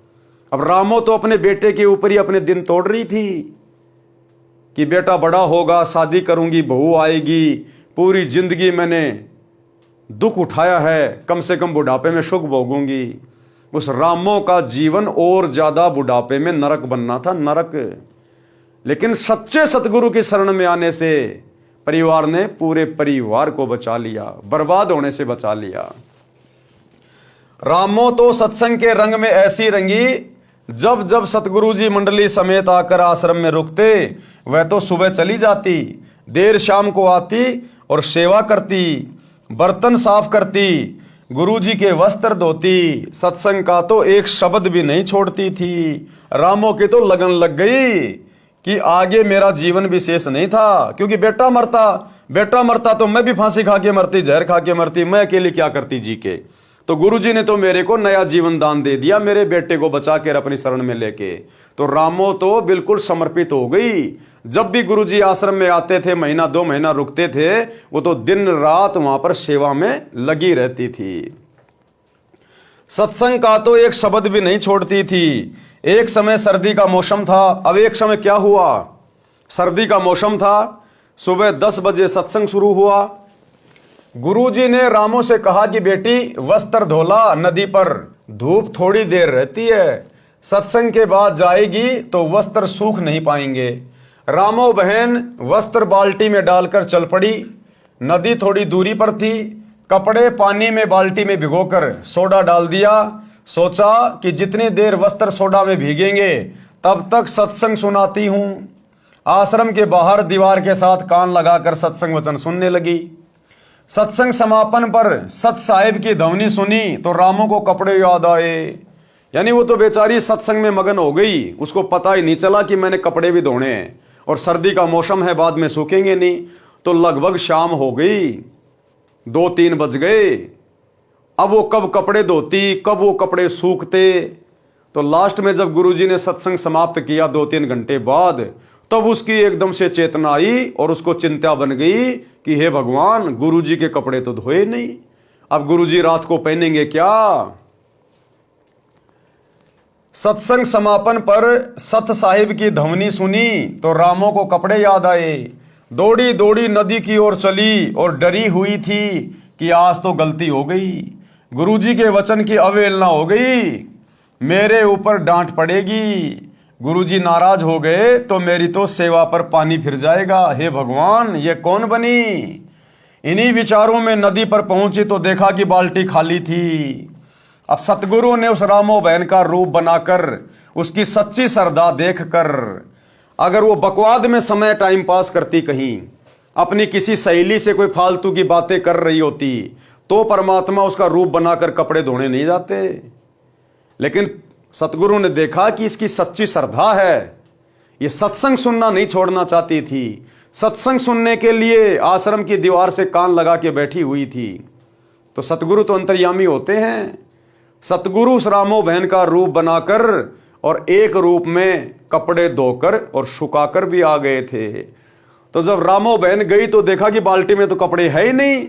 अब रामो तो अपने बेटे के ऊपर ही अपने दिन तोड़ रही थी कि बेटा बड़ा होगा, शादी करूंगी, बहू आएगी, पूरी जिंदगी मैंने दुख उठाया है, कम से कम बुढ़ापे में सुख भोगूंगी। उस रामो का जीवन और ज्यादा बुढ़ापे में नरक बनना था, नरक। लेकिन सच्चे सतगुरु की शरण में आने से परिवार ने पूरे परिवार को बचा लिया, बर्बाद होने से बचा लिया। रामो तो सत्संग के रंग में ऐसी रंगी, जब जब सतगुरु जी मंडली समेत आकर आश्रम में रुकते, वह तो सुबह चली जाती, देर शाम को आती और सेवा करती, बर्तन साफ करती, गुरु जी के वस्त्र धोती, सत्संग का तो एक शब्द भी नहीं छोड़ती थी। रामो की तो लगन लग गई कि आगे मेरा जीवन विशेष नहीं था, क्योंकि बेटा मरता तो मैं भी फांसी खा के मरती, जहर खा के मरती, मैं अकेली क्या करती जी के। तो गुरुजी ने तो मेरे को नया जीवन दान दे दिया, मेरे बेटे को बचा कर अपनी शरण में लेके। तो रामो तो बिल्कुल समर्पित हो गई। जब भी गुरुजी आश्रम में आते थे, महीना 2 महीना रुकते थे, वो तो दिन रात वहां पर सेवा में लगी रहती थी। सत्संग का तो एक शब्द भी नहीं छोड़ती थी। एक समय सर्दी का मौसम था। अब एक समय क्या हुआ, सर्दी का मौसम था, सुबह 10 बजे सत्संग शुरू हुआ। गुरुजी ने रामो से कहा कि बेटी वस्त्र धोला, नदी पर धूप थोड़ी देर रहती है, सत्संग के बाद जाएगी तो वस्त्र सूख नहीं पाएंगे। रामो बहन वस्त्र बाल्टी में डालकर चल पड़ी। नदी थोड़ी दूरी पर थी। कपड़े पानी में बाल्टी में भिगोकर सोडा डाल दिया। सोचा कि जितनी देर वस्त्र सोडा में भीगेंगे तब तक सत्संग सुनाती हूं। आश्रम के बाहर दीवार के साथ कान लगाकर सत्संग वचन सुनने लगी। सत्संग समापन पर सत साहिब की ध्वनि सुनी तो रामो को कपड़े याद आए। यानी वो तो बेचारी सत्संग में मगन हो गई, उसको पता ही नहीं चला कि मैंने कपड़े भी धोने हैं, और सर्दी का मौसम है, बाद में सूखेंगे नहीं। तो लगभग शाम हो गई, 2-3 बज गए। अब वो कब कपड़े धोती, कब वो कपड़े सूखते। तो लास्ट में जब गुरुजी ने सत्संग समाप्त किया 2-3 घंटे बाद, तब उसकी एकदम से चेतना आई और उसको चिंता बन गई कि हे भगवान, गुरुजी के कपड़े तो धोए नहीं, अब गुरुजी रात को पहनेंगे क्या। सत्संग समापन पर सत साहिब की ध्वनि सुनी तो रामो को कपड़े याद आए। दौड़ी दौड़ी नदी की ओर चली और डरी हुई थी कि आज तो गलती हो गई, गुरुजी के वचन की अवहेलना हो गई, मेरे ऊपर डांट पड़ेगी, गुरुजी नाराज हो गए तो मेरी तो सेवा पर पानी फिर जाएगा। हे भगवान, ये कौन बनी। इन्हीं विचारों में नदी पर पहुंची तो देखा कि बाल्टी खाली थी। अब सतगुरु ने उस रामो बहन का रूप बनाकर, उसकी सच्ची श्रद्धा देखकर, अगर वो बकवाद में समय टाइम पास करती, कहीं अपनी किसी सहेली से कोई फालतू की बातें कर रही होती, तो परमात्मा उसका रूप बनाकर कपड़े धोने नहीं जाते। लेकिन सतगुरु ने देखा कि इसकी सच्ची श्रद्धा है, ये सत्संग सुनना नहीं छोड़ना चाहती थी, सत्संग सुनने के लिए आश्रम की दीवार से कान लगा के बैठी हुई थी। तो सतगुरु तो अंतर्यामी होते हैं। सतगुरु उस रामो बहन का रूप बनाकर और एक रूप में कपड़े धोकर और सुखाकर भी आ गए थे। तो जब रामो बहन गई तो देखा कि बाल्टी में तो कपड़े है ही नहीं,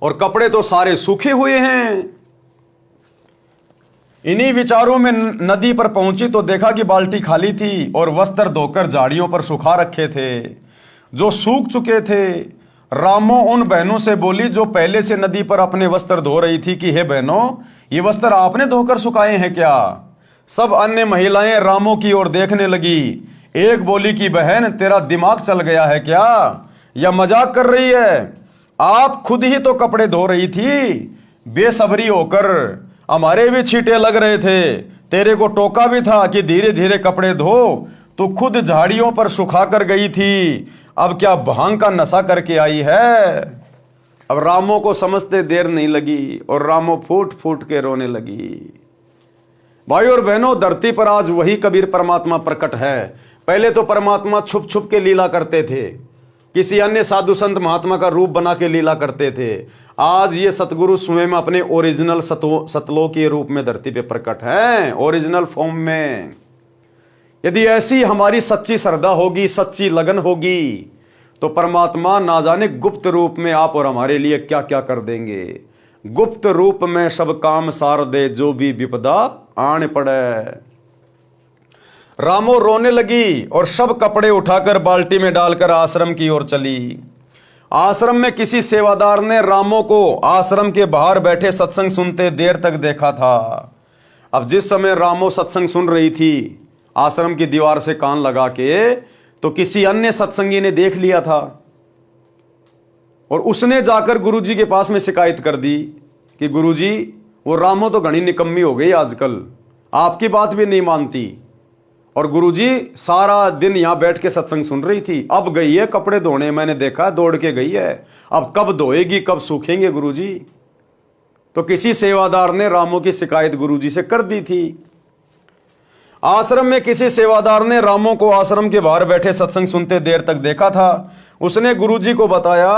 और कपड़े तो सारे सूखे हुए हैं। इन्हीं विचारों में नदी पर पहुंची तो देखा कि बाल्टी खाली थी और वस्त्र धोकर झाड़ियों पर सुखा रखे थे जो सूख चुके थे। रामो उन बहनों से बोली जो पहले से नदी पर अपने वस्त्र धो रही थी कि हे बहनों, ये वस्त्र आपने धोकर सुखाए हैं क्या। सब अन्य महिलाएं रामो की ओर देखने लगी। एक बोली कि बहन, तेरा दिमाग चल गया है क्या, या मजाक कर रही है। आप खुद ही तो कपड़े धो रही थी। बेसब्री होकर हमारे भी छींटे लग रहे थे, तेरे को टोका भी था कि धीरे धीरे कपड़े धो, तो खुद झाड़ियों पर सुखा कर गई थी, अब क्या भांग का नशा करके आई है। अब रामो को समझते देर नहीं लगी और रामो फूट फूट के रोने लगी। भाई और बहनों, धरती पर आज वही कबीर परमात्मा प्रकट है। पहले तो परमात्मा छुप छुप के लीला करते थे, किसी अन्य साधु संत महात्मा का रूप बना के लीला करते थे। आज ये सतगुरु स्वयं अपने ओरिजिनल सतलोक के रूप में धरती पे प्रकट हैं, ओरिजिनल फॉर्म में। यदि ऐसी हमारी सच्ची श्रद्धा होगी, सच्ची लगन होगी, तो परमात्मा ना जाने गुप्त रूप में आप और हमारे लिए क्या क्या कर देंगे। गुप्त रूप में सब काम सार दे, जो भी विपदा आने पड़े। रामो रोने लगी और सब कपड़े उठाकर बाल्टी में डालकर आश्रम की ओर चली। आश्रम में किसी सेवादार ने रामो को आश्रम के बाहर बैठे सत्संग सुनते देर तक देखा था। अब जिस समय रामो सत्संग सुन रही थी आश्रम की दीवार से कान लगा के, तो किसी अन्य सत्संगी ने देख लिया था और उसने जाकर गुरुजी के पास में शिकायत कर दी कि गुरुजी, वो रामो तो घनी निकम्मी हो गई आजकल, आपकी बात भी नहीं मानती। और गुरुजी सारा दिन यहां बैठ के सत्संग सुन रही थी, अब गई है कपड़े धोने, मैंने देखा दौड़ के गई है, अब कब धोएगी, कब सूखेंगे गुरुजी। तो किसी सेवादार ने रामो की शिकायत गुरुजी से कर दी थी। आश्रम में किसी सेवादार ने रामो को आश्रम के बाहर बैठे सत्संग सुनते देर तक देखा था। उसने गुरुजी को बताया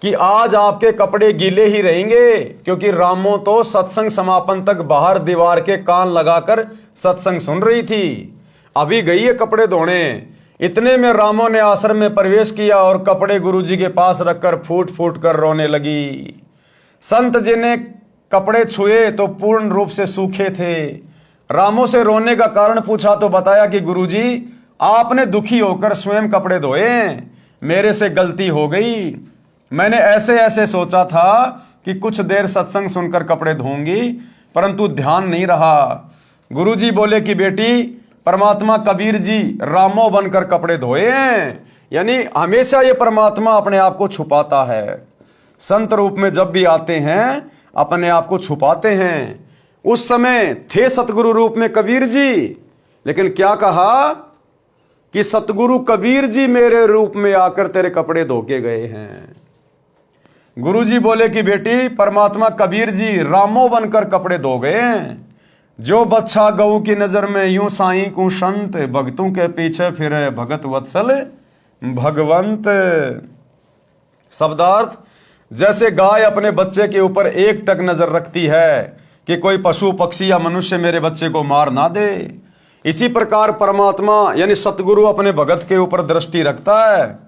कि आज आपके कपड़े गीले ही रहेंगे, क्योंकि रामो तो सत्संग समापन तक बाहर दीवार के कान लगाकर सत्संग सुन रही थी, अभी गई है कपड़े धोने। इतने में रामो ने आश्रम में प्रवेश किया और कपड़े गुरुजी के पास रखकर फूट फूट कर रोने लगी। संत जी ने कपड़े छुए तो पूर्ण रूप से सूखे थे। रामो से रोने का कारण पूछा तो बताया कि गुरुजी, आपने दुखी होकर स्वयं कपड़े धोए, मेरे से गलती हो गई, मैंने ऐसे ऐसे सोचा था कि कुछ देर सत्संग सुनकर कपड़े धोऊंगी, परंतु ध्यान नहीं रहा। गुरुजी बोले कि बेटी, परमात्मा कबीर जी रामो बनकर कपड़े धोए हैं, यानी हमेशा ये परमात्मा अपने आप को छुपाता है। संत रूप में जब भी आते हैं अपने आप को छुपाते हैं। उस समय थे सतगुरु रूप में कबीर जी, लेकिन क्या कहा कि सतगुरु कबीर जी मेरे रूप में आकर तेरे कपड़े धो के गए हैं। गुरुजी बोले कि बेटी, परमात्मा कबीर जी रामो बनकर कपड़े धो गए हैं। जो बच्चा गऊ की नजर में यूं साईं को संत, भक्तों के पीछे फिरे भगत वत्सल भगवंत। शब्दार्थ, जैसे गाय अपने बच्चे के ऊपर एक टक नजर रखती है कि कोई पशु पक्षी या मनुष्य मेरे बच्चे को मार ना दे, इसी प्रकार परमात्मा यानी सतगुरु अपने भगत के ऊपर दृष्टि रखता है।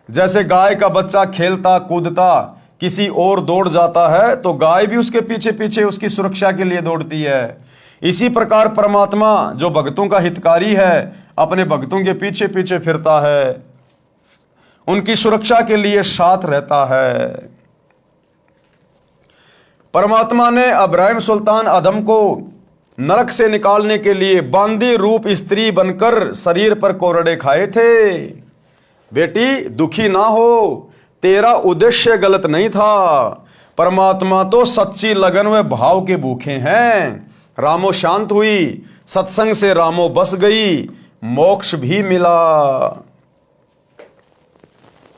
जैसे गाय का बच्चा खेलता कूदता किसी और दौड़ जाता है तो गाय भी उसके पीछे पीछे उसकी सुरक्षा के लिए दौड़ती है। इसी प्रकार परमात्मा जो भक्तों का हितकारी है अपने भक्तों के पीछे पीछे फिरता है, उनकी सुरक्षा के लिए साथ रहता है। परमात्मा ने इब्राहिम सुल्तान अदम को नरक से निकालने के लिए बांदी रूप स्त्री बनकर शरीर पर कोरड़े खाए थे। बेटी, दुखी ना हो, तेरा उद्देश्य गलत नहीं था। परमात्मा तो सच्ची लगन व भाव के भूखे हैं। रामो शांत हुई, सत्संग से रामो बस गई, मोक्ष भी मिला।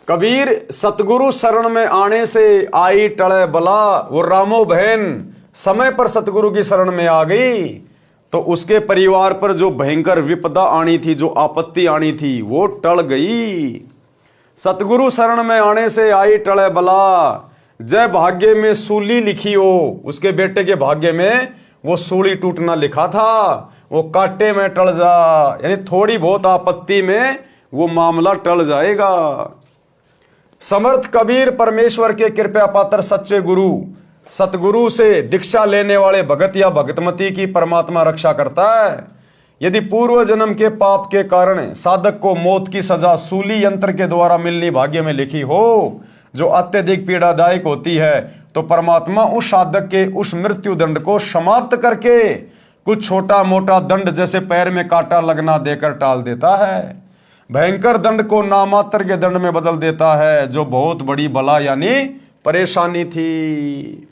कबीर सतगुरु शरण में आने से आई टले बला। वो रामो बहन समय पर सतगुरु की शरण में आ गई तो उसके परिवार पर जो भयंकर विपदा आनी थी, जो आपत्ति आनी थी, वो टल गई। सतगुरु शरण में आने से आई टले बला। जय भाग्य में सूली लिखी हो, उसके बेटे के भाग्य में वो सूली टूटना लिखा था, वो कांटे में टल जा, यानी थोड़ी बहुत आपत्ति में वो मामला टल जाएगा। समर्थ कबीर परमेश्वर के कृपा पात्र सच्चे गुरु सतगुरु से दीक्षा लेने वाले भगत या भगतमती की परमात्मा रक्षा करता है। यदि पूर्व जन्म के पाप के कारण साधक को मौत की सजा सूली यंत्र के द्वारा मिलनी भाग्य में लिखी हो, जो अत्यधिक पीड़ादायक होती है, तो परमात्मा उस साधक के उस मृत्यु दंड को समाप्त करके कुछ छोटा मोटा दंड जैसे पैर में कांटा लगना देकर टाल देता है। भयंकर दंड को नामात्र के दंड में बदल देता है, जो बहुत बड़ी बला यानी परेशानी थी।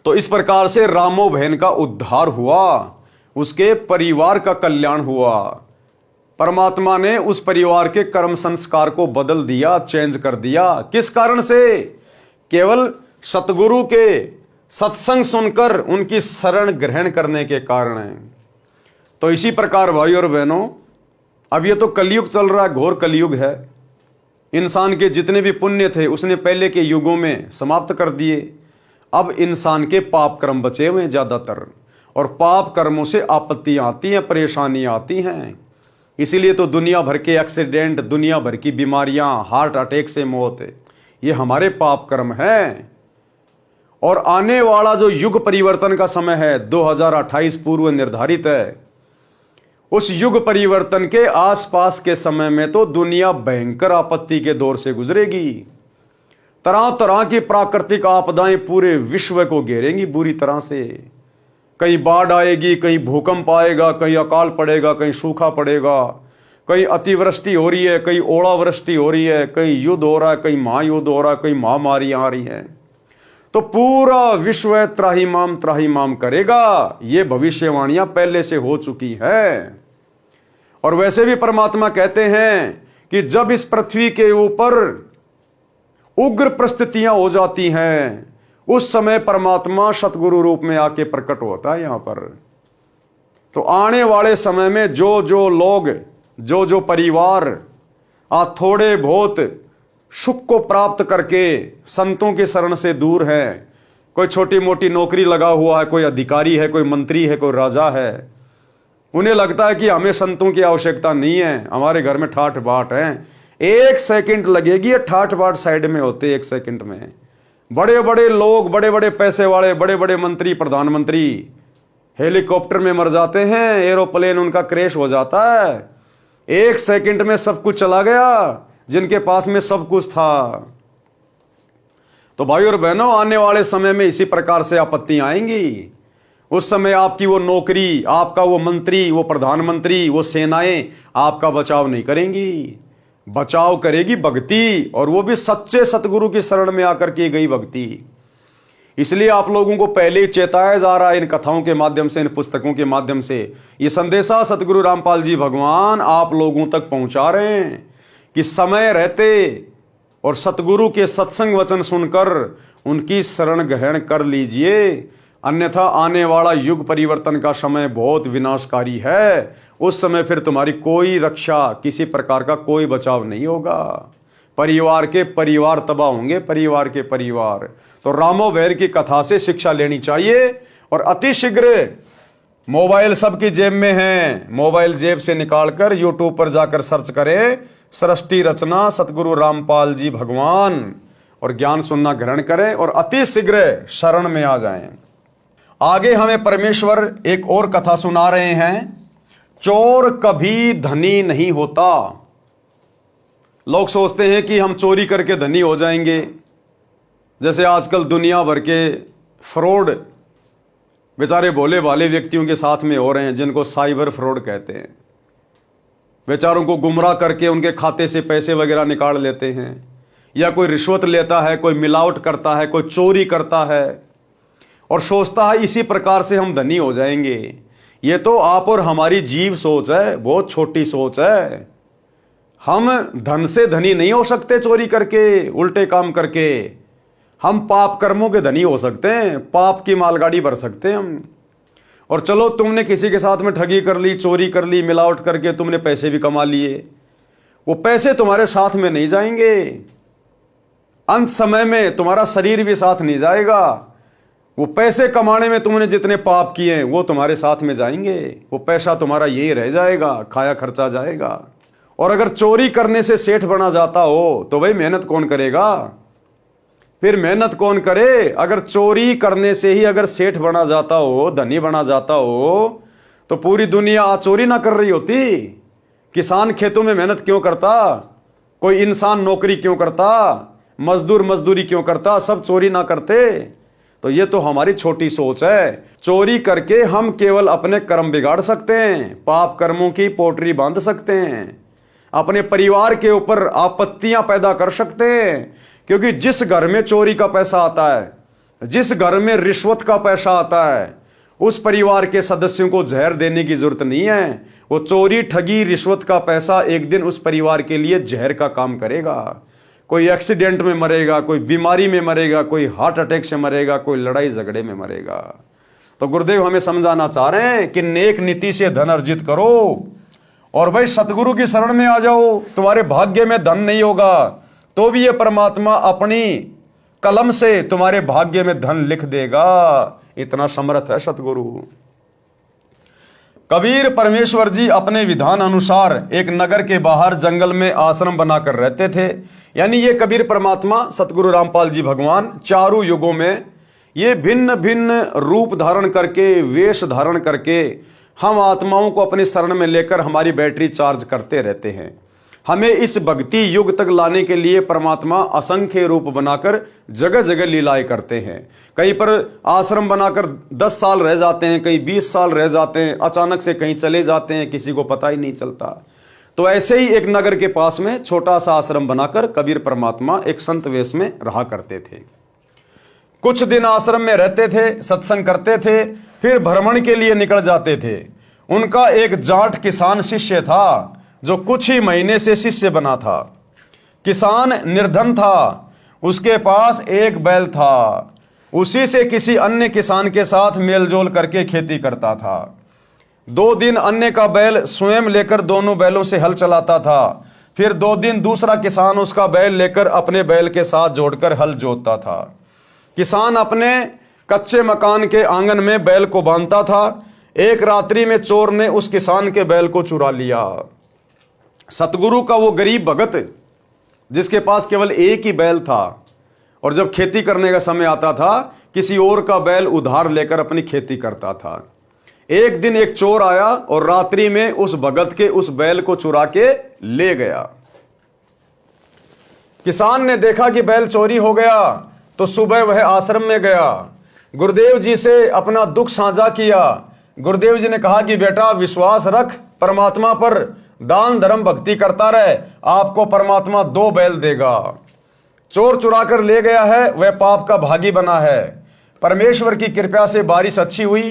तो इस प्रकार से रामो बहन का उद्धार हुआ, उसके परिवार का कल्याण हुआ। परमात्मा ने उस परिवार के कर्म संस्कार को बदल दिया, चेंज कर दिया। किस कारण से? केवल सतगुरु के सत्संग सुनकर उनकी शरण ग्रहण करने के कारण है। तो इसी प्रकार भाई और बहनों, अब ये तो कलयुग चल रहा है, घोर कलयुग है। इंसान के जितने भी पुण्य थे उसने पहले के युगों में समाप्त कर दिए। अब इंसान के पाप कर्म बचे हुए हैं ज्यादातर, और पाप कर्मों से आपत्तियां आती हैं, परेशानियां आती हैं। इसीलिए तो दुनिया भर के एक्सीडेंट, दुनिया भर की बीमारियां, हार्ट अटैक से मौत, ये हमारे पाप कर्म है। और आने वाला जो युग परिवर्तन का समय है 2028 पूर्व निर्धारित है, उस युग परिवर्तन के आसपास के समय में तो दुनिया भयंकर आपत्ति के दौर से गुजरेगी। तरह तरह की प्राकृतिक आपदाएं पूरे विश्व को घेरेंगी बुरी तरह से। कहीं बाढ़ आएगी, कहीं भूकंप आएगा, कहीं अकाल पड़ेगा, कहीं सूखा पड़ेगा, कहीं अतिवृष्टि हो रही है, कहीं ओलावृष्टि हो रही है, कहीं युद्ध हो रहा है, कहीं महायुद्ध हो रहा है, कहीं महामारियां आ रही हैं। तो पूरा विश्व त्राहिमाम करेगा। ये भविष्यवाणियां पहले से हो चुकी है। और वैसे भी परमात्मा कहते हैं कि जब इस पृथ्वी के ऊपर उग्र परिस्थितियां हो जाती हैं, उस समय परमात्मा सतगुरु रूप में आके प्रकट होता है यहां पर। तो आने वाले समय में जो जो लोग, जो जो परिवार आज थोड़े बहुत सुख को प्राप्त करके संतों के शरण से दूर है, कोई छोटी मोटी नौकरी लगा हुआ है, कोई अधिकारी है, कोई मंत्री है, कोई राजा है, उन्हें लगता है कि हमें संतों की आवश्यकता नहीं है, हमारे घर में ठाठ बाट है। एक सेकंड लगेगी, ये ठाठ बाट साइड में होते एक सेकंड में। बड़े बड़े लोग, बड़े बड़े पैसे वाले, बड़े बड़े मंत्री, प्रधानमंत्री हेलीकॉप्टर में मर जाते हैं, एरोप्लेन उनका क्रैश हो जाता है, एक सेकंड में सब कुछ चला गया जिनके पास में सब कुछ था। तो भाई और बहनों, आने वाले समय में इसी प्रकार से आपत्तियां आएंगी। उस समय आपकी वो नौकरी, आपका वो मंत्री, वो प्रधानमंत्री, वो सेनाएं आपका बचाव नहीं करेंगी। बचाव करेगी भक्ति, और वो भी सच्चे सतगुरु की शरण में आकर की गई भक्ति। इसलिए आप लोगों को पहले ही चेताया जा रहा है इन कथाओं के माध्यम से, इन पुस्तकों के माध्यम से। ये संदेशा सतगुरु रामपाल जी भगवान आप लोगों तक पहुंचा रहे हैं कि समय रहते और सतगुरु के सत्संग वचन सुनकर उनकी शरण ग्रहण कर लीजिए, अन्यथा आने वाला युग परिवर्तन का समय बहुत विनाशकारी है। उस समय फिर तुम्हारी कोई रक्षा, किसी प्रकार का कोई बचाव नहीं होगा। परिवार के परिवार तबाह होंगे, परिवार के परिवार। तो रामो बैर की कथा से शिक्षा लेनी चाहिए। और अतिशीघ्र मोबाइल सबकी जेब में है, मोबाइल जेब से निकालकर यूट्यूब पर जाकर सर्च करें सृष्टि रचना सतगुरु रामपाल जी भगवान, और ज्ञान सुनना ग्रहण करें और अतिशीघ्र शरण में आ जाएं। आगे हमें परमेश्वर एक और कथा सुना रहे हैं, चोर कभी धनी नहीं होता। लोग सोचते हैं कि हम चोरी करके धनी हो जाएंगे। जैसे आजकल दुनिया भर के फ्रॉड बेचारे भोले भाले व्यक्तियों के साथ में हो रहे हैं, जिनको साइबर फ्रॉड कहते हैं। बेचारों को गुमराह करके उनके खाते से पैसे वगैरह निकाल लेते हैं, या कोई रिश्वत लेता है, कोई मिलावट करता है, कोई चोरी करता है और सोचता है इसी प्रकार से हम धनी हो जाएंगे। ये तो आप और हमारी जीव सोच है, बहुत छोटी सोच है। हम धन से धनी नहीं हो सकते चोरी करके, उल्टे काम करके। हम पाप कर्मों के धनी हो सकते हैं, पाप की मालगाड़ी भर सकते हैं हम। और चलो तुमने किसी के साथ में ठगी कर ली, चोरी कर ली, मिलावट करके तुमने पैसे भी कमा लिए, वो पैसे तुम्हारे साथ में नहीं जाएंगे। अंत समय में तुम्हारा शरीर भी साथ नहीं जाएगा। वो पैसे कमाने में तुमने जितने पाप किए वो तुम्हारे साथ में जाएंगे। वो पैसा तुम्हारा यही रह जाएगा, खाया खर्चा जाएगा। और अगर चोरी करने से सेठ बना जाता हो तो भाई मेहनत कौन करेगा? फिर मेहनत कौन करे? अगर चोरी करने से ही अगर सेठ बना जाता हो, धनी बना जाता हो, तो पूरी दुनिया आज चोरी ना कर रही होती। किसान खेतों में मेहनत क्यों करता? कोई इंसान नौकरी क्यों करता? मजदूर मजदूरी क्यों करता? सब चोरी ना करते। तो ये तो हमारी छोटी सोच है। चोरी करके हम केवल अपने कर्म बिगाड़ सकते हैं, पाप कर्मों की पोटरी बांध सकते हैं, अपने परिवार के ऊपर आपत्तियां पैदा कर सकते हैं। क्योंकि जिस घर में चोरी का पैसा आता है, जिस घर में रिश्वत का पैसा आता है, उस परिवार के सदस्यों को जहर देने की जरूरत नहीं है। वो चोरी, ठगी, रिश्वत का पैसा एक दिन उस परिवार के लिए जहर का काम करेगा। कोई एक्सीडेंट में मरेगा, कोई बीमारी में मरेगा, कोई हार्ट अटैक से मरेगा, कोई लड़ाई झगड़े में मरेगा। तो गुरुदेव हमें समझाना चाह रहे हैं कि नेक नीति से धन अर्जित करो और भाई सतगुरु की शरण में आ जाओ। तुम्हारे भाग्य में धन नहीं होगा तो भी ये परमात्मा अपनी कलम से तुम्हारे भाग्य में धन लिख देगा। इतना समर्थ है सतगुरु। कबीर परमेश्वर जी अपने विधान अनुसार एक नगर के बाहर जंगल में आश्रम बनाकर रहते थे। यानी ये कबीर परमात्मा सतगुरु रामपाल जी भगवान चारों युगों में ये भिन्न भिन्न रूप धारण करके, वेश धारण करके हम आत्माओं को अपनी शरण में लेकर हमारी बैटरी चार्ज करते रहते हैं। हमें इस भक्ति युग तक लाने के लिए परमात्मा असंख्य रूप बनाकर जगह जगह लीलाएं करते हैं। कहीं पर आश्रम बनाकर 10 साल रह जाते हैं, कहीं 20 साल रह जाते हैं, अचानक से कहीं चले जाते हैं, किसी को पता ही नहीं चलता। तो ऐसे ही एक नगर के पास में छोटा सा आश्रम बनाकर कबीर परमात्मा एक संत वेश में रहा करते थे। कुछ दिन आश्रम में रहते थे, सत्संग करते थे, फिर भ्रमण के लिए निकल जाते थे। उनका एक जाट किसान शिष्य था जो कुछ ही महीने से शिष्य बना था। किसान निर्धन था, उसके पास एक बैल था, उसी से किसी अन्य किसान के साथ मेलजोल करके खेती करता था। 2 दिन अन्य का बैल स्वयं लेकर दोनों बैलों से हल चलाता था। फिर 2 दिन दूसरा किसान उसका बैल लेकर अपने बैल के साथ जोड़कर हल जोतता था। किसान अपने कच्चे मकान के आंगन में बैल को बांधता था। एक रात्रि में चोर ने उस किसान के बैल को चुरा लिया। सतगुरु का वो गरीब भगत जिसके पास केवल एक ही बैल था और जब खेती करने का समय आता था किसी और का बैल उधार लेकर अपनी खेती करता था। एक दिन एक चोर आया और रात्रि में उस भगत के उस बैल को चुरा के ले गया। किसान ने देखा कि बैल चोरी हो गया तो सुबह वह आश्रम में गया, गुरुदेव जी से अपना दुख साझा किया। गुरुदेव जी ने कहा कि बेटा विश्वास रख परमात्मा पर, दान धर्म भक्ति करता रहे, आपको परमात्मा 2 बैल देगा। चोर चुरा कर ले गया है, वह पाप का भागी बना है। परमेश्वर की कृपा से बारिश अच्छी हुई,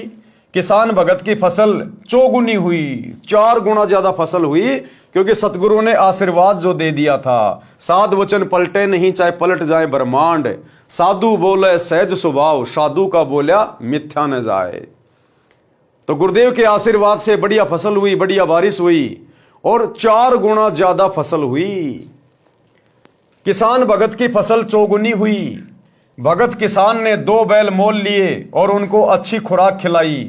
किसान भगत की फसल चौगुनी हुई, 4 गुना ज्यादा फसल हुई, क्योंकि सतगुरु ने आशीर्वाद जो दे दिया था। साधु वचन पलटे नहीं चाहे पलट जाए ब्रह्मांड, साधु बोले सहज स्वभाव, साधु का बोला मिथ्या न जाए। तो गुरुदेव के आशीर्वाद से बढ़िया फसल हुई, बढ़िया बारिश हुई और 4 गुना ज्यादा फसल हुई। किसान भगत की फसल चौगुनी हुई। भगत किसान ने 2 बैल मोल लिए और उनको अच्छी खुराक खिलाई।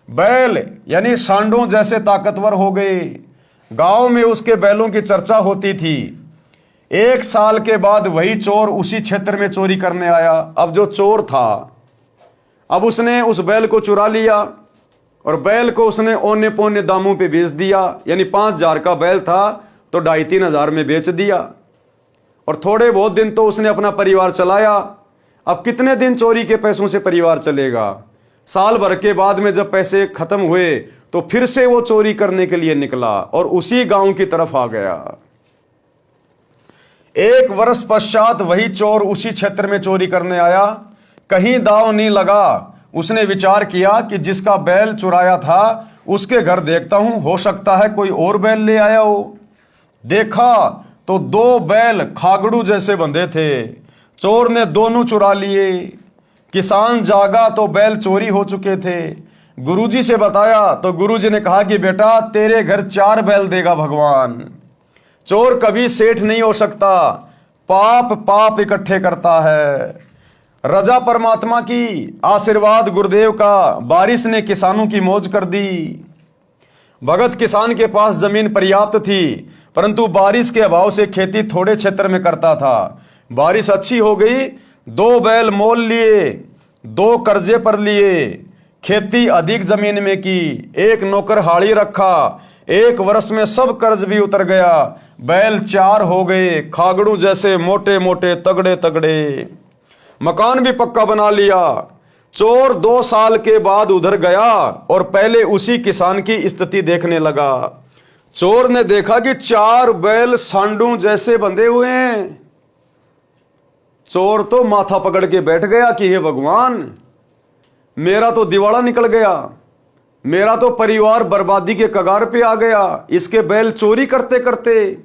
बैल यानी सांडों जैसे ताकतवर हो गए। गांव में उसके बैलों की चर्चा होती थी। 1 साल के बाद वही चोर उसी क्षेत्र में चोरी करने आया। अब जो चोर था, अब उसने उस बैल को चुरा लिया और बैल को उसने औने पौने दामों पे बेच दिया। यानी 5,000 का बैल था तो 2,500-3 हजार में बेच दिया और थोड़े बहुत दिन तो उसने अपना परिवार चलाया। अब कितने दिन चोरी के पैसों से परिवार चलेगा? साल भर के बाद में जब पैसे खत्म हुए तो फिर से वो चोरी करने के लिए निकला और उसी गांव की तरफ आ गया। 1 वर्ष पश्चात वही चोर उसी क्षेत्र में चोरी करने आया। कहीं दांव नहीं लगा। उसने विचार किया कि जिसका बैल चुराया था उसके घर देखता हूं, हो सकता है कोई और बैल ले आया हो। देखा तो 2 बैल खागड़ू जैसे बंधे थे। चोर ने दोनों चुरा लिए। किसान जागा तो बैल चोरी हो चुके थे। गुरुजी से बताया तो गुरुजी ने कहा कि बेटा तेरे घर 4 बैल देगा भगवान। चोर कभी सेठ नहीं हो सकता, पाप पाप इकट्ठे करता है। रजा परमात्मा की, आशीर्वाद गुरुदेव का, बारिश ने किसानों की मौज कर दी। भगत किसान के पास जमीन पर्याप्त थी परंतु बारिश के अभाव से खेती थोड़े क्षेत्र में करता था। बारिश अच्छी हो गई, 2 बैल मोल लिए, 2 कर्जे पर लिए, खेती अधिक जमीन में की, 1 नौकर हाड़ी रखा। 1 वर्ष में सब कर्ज भी उतर गया। बैल 4 हो गए, खागड़ू जैसे मोटे मोटे तगड़े तगड़े। मकान भी पक्का बना लिया। चोर 2 साल के बाद उधर गया और पहले उसी किसान की स्थिति देखने लगा। चोर ने देखा कि 4 बैल सांडू जैसे बंधे हुए हैं। चोर तो माथा पकड़ के बैठ गया कि हे भगवान, मेरा तो दिवाला निकल गया, मेरा तो परिवार बर्बादी के कगार पे आ गया। इसके बैल चोरी करते करते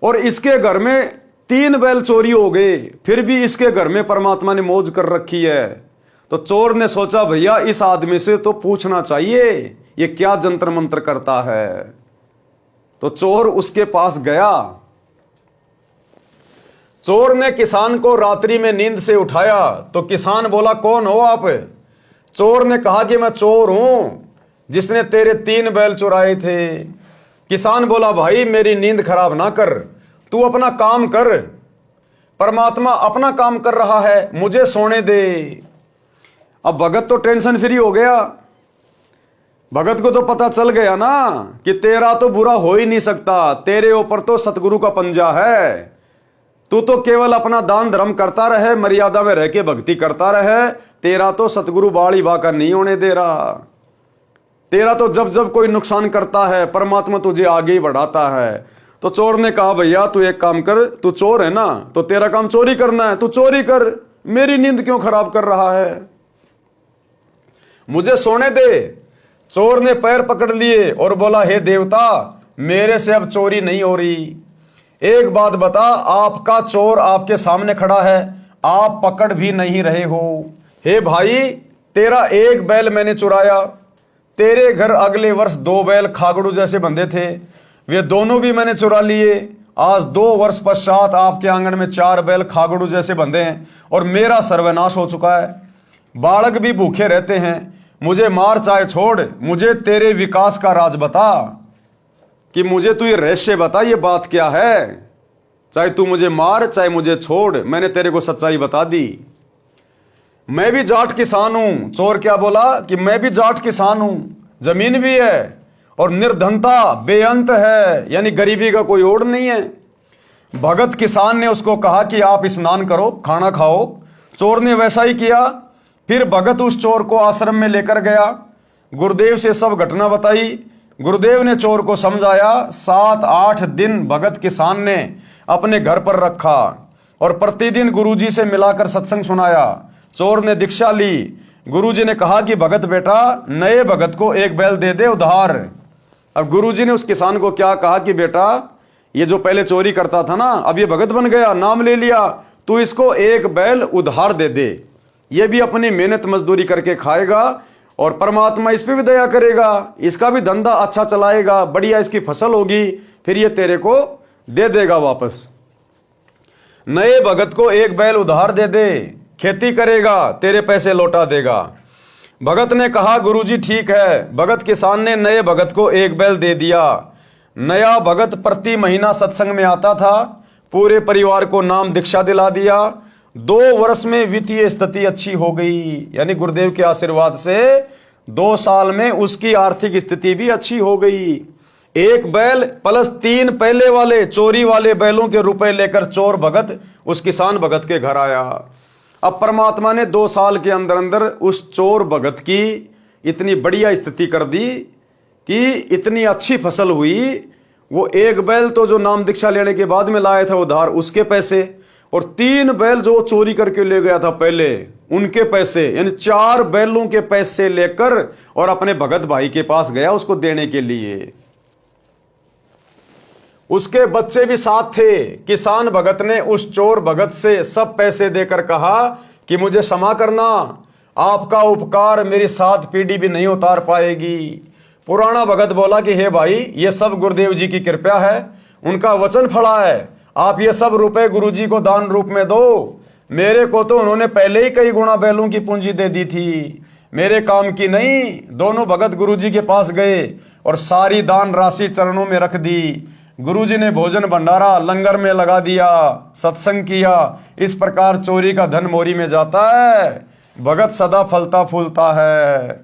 और इसके घर में 3 बैल चोरी हो गए, फिर भी इसके घर में परमात्मा ने मौज कर रखी है। तो चोर ने सोचा भैया इस आदमी से तो पूछना चाहिए ये क्या जंतर मंत्र करता है। तो चोर उसके पास गया। चोर ने किसान को रात्रि में नींद से उठाया तो किसान बोला कौन हो आप? चोर ने कहा कि मैं चोर हूं, जिसने तेरे 3 बैल चुराए थे। किसान बोला भाई मेरी नींद खराब ना कर, तू अपना काम कर, परमात्मा अपना काम कर रहा है, मुझे सोने दे। अब भगत तो टेंशन फ्री हो गया। भगत को तो पता चल गया ना कि तेरा तो बुरा हो ही नहीं सकता, तेरे ऊपर तो सतगुरु का पंजा है। तू तो केवल अपना दान धर्म करता रहे, मर्यादा में रह के भक्ति करता रहे, तेरा तो सतगुरु बाड़ी बाका नहीं होने दे रहा। तेरा तो जब जब कोई नुकसान करता है परमात्मा तुझे आगे ही बढ़ाता है। तो चोर ने कहा भैया तू एक काम कर, तू चोर है ना तो तेरा काम चोरी करना है, तू चोरी कर, मेरी नींद क्यों खराब कर रहा है, मुझे सोने दे। चोर ने पैर पकड़ लिए और बोला हे देवता मेरे से अब चोरी नहीं हो रही। एक बात बता, आपका चोर आपके सामने खड़ा है, आप पकड़ भी नहीं रहे हो। हे भाई तेरा 1 बैल मैंने चुराया, तेरे घर अगले वर्ष 2 बैल खागड़ू जैसे बंधे थे, वे दोनों भी मैंने चुरा लिए। आज 2 वर्ष पश्चात आपके आंगन में 4 बैल खागड़ू जैसे बंधे हैं और मेरा सर्वनाश हो चुका है। बालक भी भूखे रहते हैं, मुझे मार चाहे छोड़, मुझे तेरे विकास का राज बता, कि मुझे तू ये रहस्य बता, ये बात क्या है। चाहे तू मुझे मार चाहे मुझे छोड़, मैंने तेरे को सच्चाई बता दी। मैं भी जाट किसान हूं। चोर क्या बोला कि मैं भी जाट किसान हूं, जमीन भी है और निर्धनता बेअंत है, यानी गरीबी का कोई ओढ़ नहीं है। भगत किसान ने उसको कहा कि आप स्नान करो, खाना खाओ। चोर ने वैसा ही किया। फिर भगत उस चोर को आश्रम में लेकर गया, गुरुदेव से सब घटना बताई। गुरुदेव ने चोर को समझाया। 7-8 दिन भगत किसान ने अपने घर पर रखा और प्रतिदिन गुरुजी से मिलाकर सत्संग सुनाया। चोर ने दीक्षा ली। गुरुजी ने कहा कि भगत बेटा नए भगत को 1 बैल दे दे उधार। अब गुरुजी ने उस किसान को क्या कहा कि बेटा ये जो पहले चोरी करता था ना, अब ये भगत बन गया, नाम ले लिया, तू इसको 1 बैल उधार दे दे, ये भी अपनी मेहनत मजदूरी करके खाएगा और परमात्मा इस पे भी दया करेगा, इसका भी धंधा अच्छा चलाएगा, बढ़िया इसकी फसल होगी, फिर ये तेरे को दे देगा वापस। नए भगत को 1 बैल उधार दे दे, खेती करेगा, तेरे पैसे लौटा देगा। भगत ने कहा गुरुजी ठीक है। भगत किसान ने नए भगत को 1 बैल दे दिया। नया भगत प्रति महीना सत्संग में आता था, पूरे परिवार को नाम दीक्षा दिला दिया। 2 वर्ष में वित्तीय स्थिति अच्छी हो गई, यानी गुरुदेव के आशीर्वाद से 2 साल में उसकी आर्थिक स्थिति भी अच्छी हो गई। 1 बैल प्लस 3 पहले वाले चोरी वाले बैलों के रुपए लेकर चोर भगत उस किसान भगत के घर आया। अब परमात्मा ने 2 साल के अंदर अंदर उस चोर भगत की इतनी बढ़िया स्थिति कर दी कि इतनी अच्छी फसल हुई। वो 1 बैल तो जो नाम दीक्षा लेने के बाद में लाया था उधार, उसके पैसे, और 3 बैल जो चोरी करके ले गया था पहले, उनके पैसे, यानी 4 बैलों के पैसे लेकर और अपने भगत भाई के पास गया उसको देने के लिए। उसके बच्चे भी साथ थे। किसान भगत ने उस चोर भगत से सब पैसे देकर कहा कि मुझे क्षमा करना, आपका उपकार मेरी 7 पीढ़ी भी नहीं उतार पाएगी। पुराना भगत बोला कि हे भाई ये सब गुरुदेव जी की कृपा है, उनका वचन फला है, आप ये सब रुपए गुरुजी को दान रूप में दो। मेरे को तो उन्होंने पहले ही कई गुना बैलों की पूंजी दे दी थी, मेरे काम की नहीं। दोनों भगत गुरुजी के पास गए और सारी दान राशि चरणों में रख दी। गुरुजी ने भोजन भंडारा लंगर में लगा दिया, सत्संग किया। इस प्रकार चोरी का धन मोरी में जाता है, भगत सदा फलता फूलता है।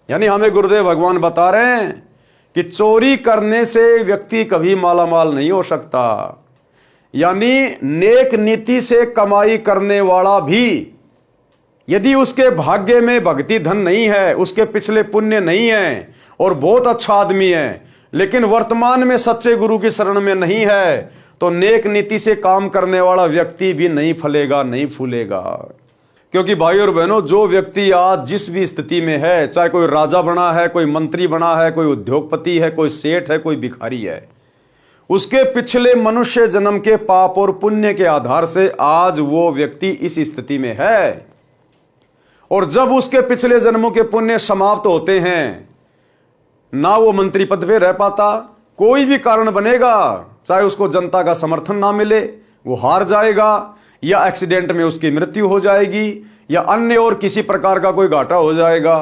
यानी हमें गुरुदेव भगवान बता रहे हैं कि चोरी करने से व्यक्ति कभी मालामाल नहीं हो सकता। यानी नेक नीति से कमाई करने वाला भी यदि उसके भाग्य में भक्ति धन नहीं है, उसके पिछले पुण्य नहीं है और बहुत अच्छा आदमी है, लेकिन वर्तमान में सच्चे गुरु की शरण में नहीं है, तो नेक नीति से काम करने वाला व्यक्ति भी नहीं फलेगा, नहीं फूलेगा। क्योंकि भाई और बहनों, जो व्यक्ति आज जिस भी स्थिति में है, चाहे कोई राजा बना है, कोई मंत्री बना है, कोई उद्योगपति है, कोई सेठ है, कोई भिखारी है, उसके पिछले मनुष्य जन्म के पाप और पुण्य के आधार से आज वो व्यक्ति इस स्थिति में है। और जब उसके पिछले जन्मों के पुण्य समाप्त होते हैं, ना वो मंत्री पद पे रह पाता, कोई भी कारण बनेगा, चाहे उसको जनता का समर्थन ना मिले, वो हार जाएगा, या एक्सीडेंट में उसकी मृत्यु हो जाएगी, या अन्य और किसी प्रकार का कोई घाटा हो जाएगा।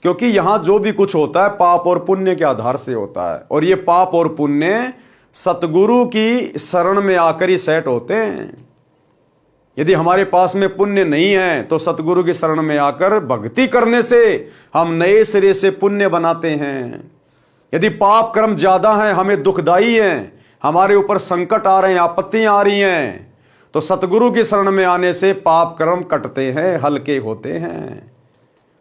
क्योंकि यहां जो भी कुछ होता है पाप और पुण्य के आधार से होता है, और ये पाप और पुण्य सतगुरु की शरण में आकर ही सेट होते हैं। यदि हमारे पास में पुण्य नहीं है तो सतगुरु की शरण में आकर भक्ति करने से हम नए सिरे से पुण्य बनाते हैं। यदि पाप कर्म ज्यादा हैं, हमें दुखदाई हैं, हमारे ऊपर संकट आ रहे हैं, आपत्तियां आ रही हैं, तो सतगुरु की शरण में आने से पाप कर्म कटते हैं, हल्के होते हैं।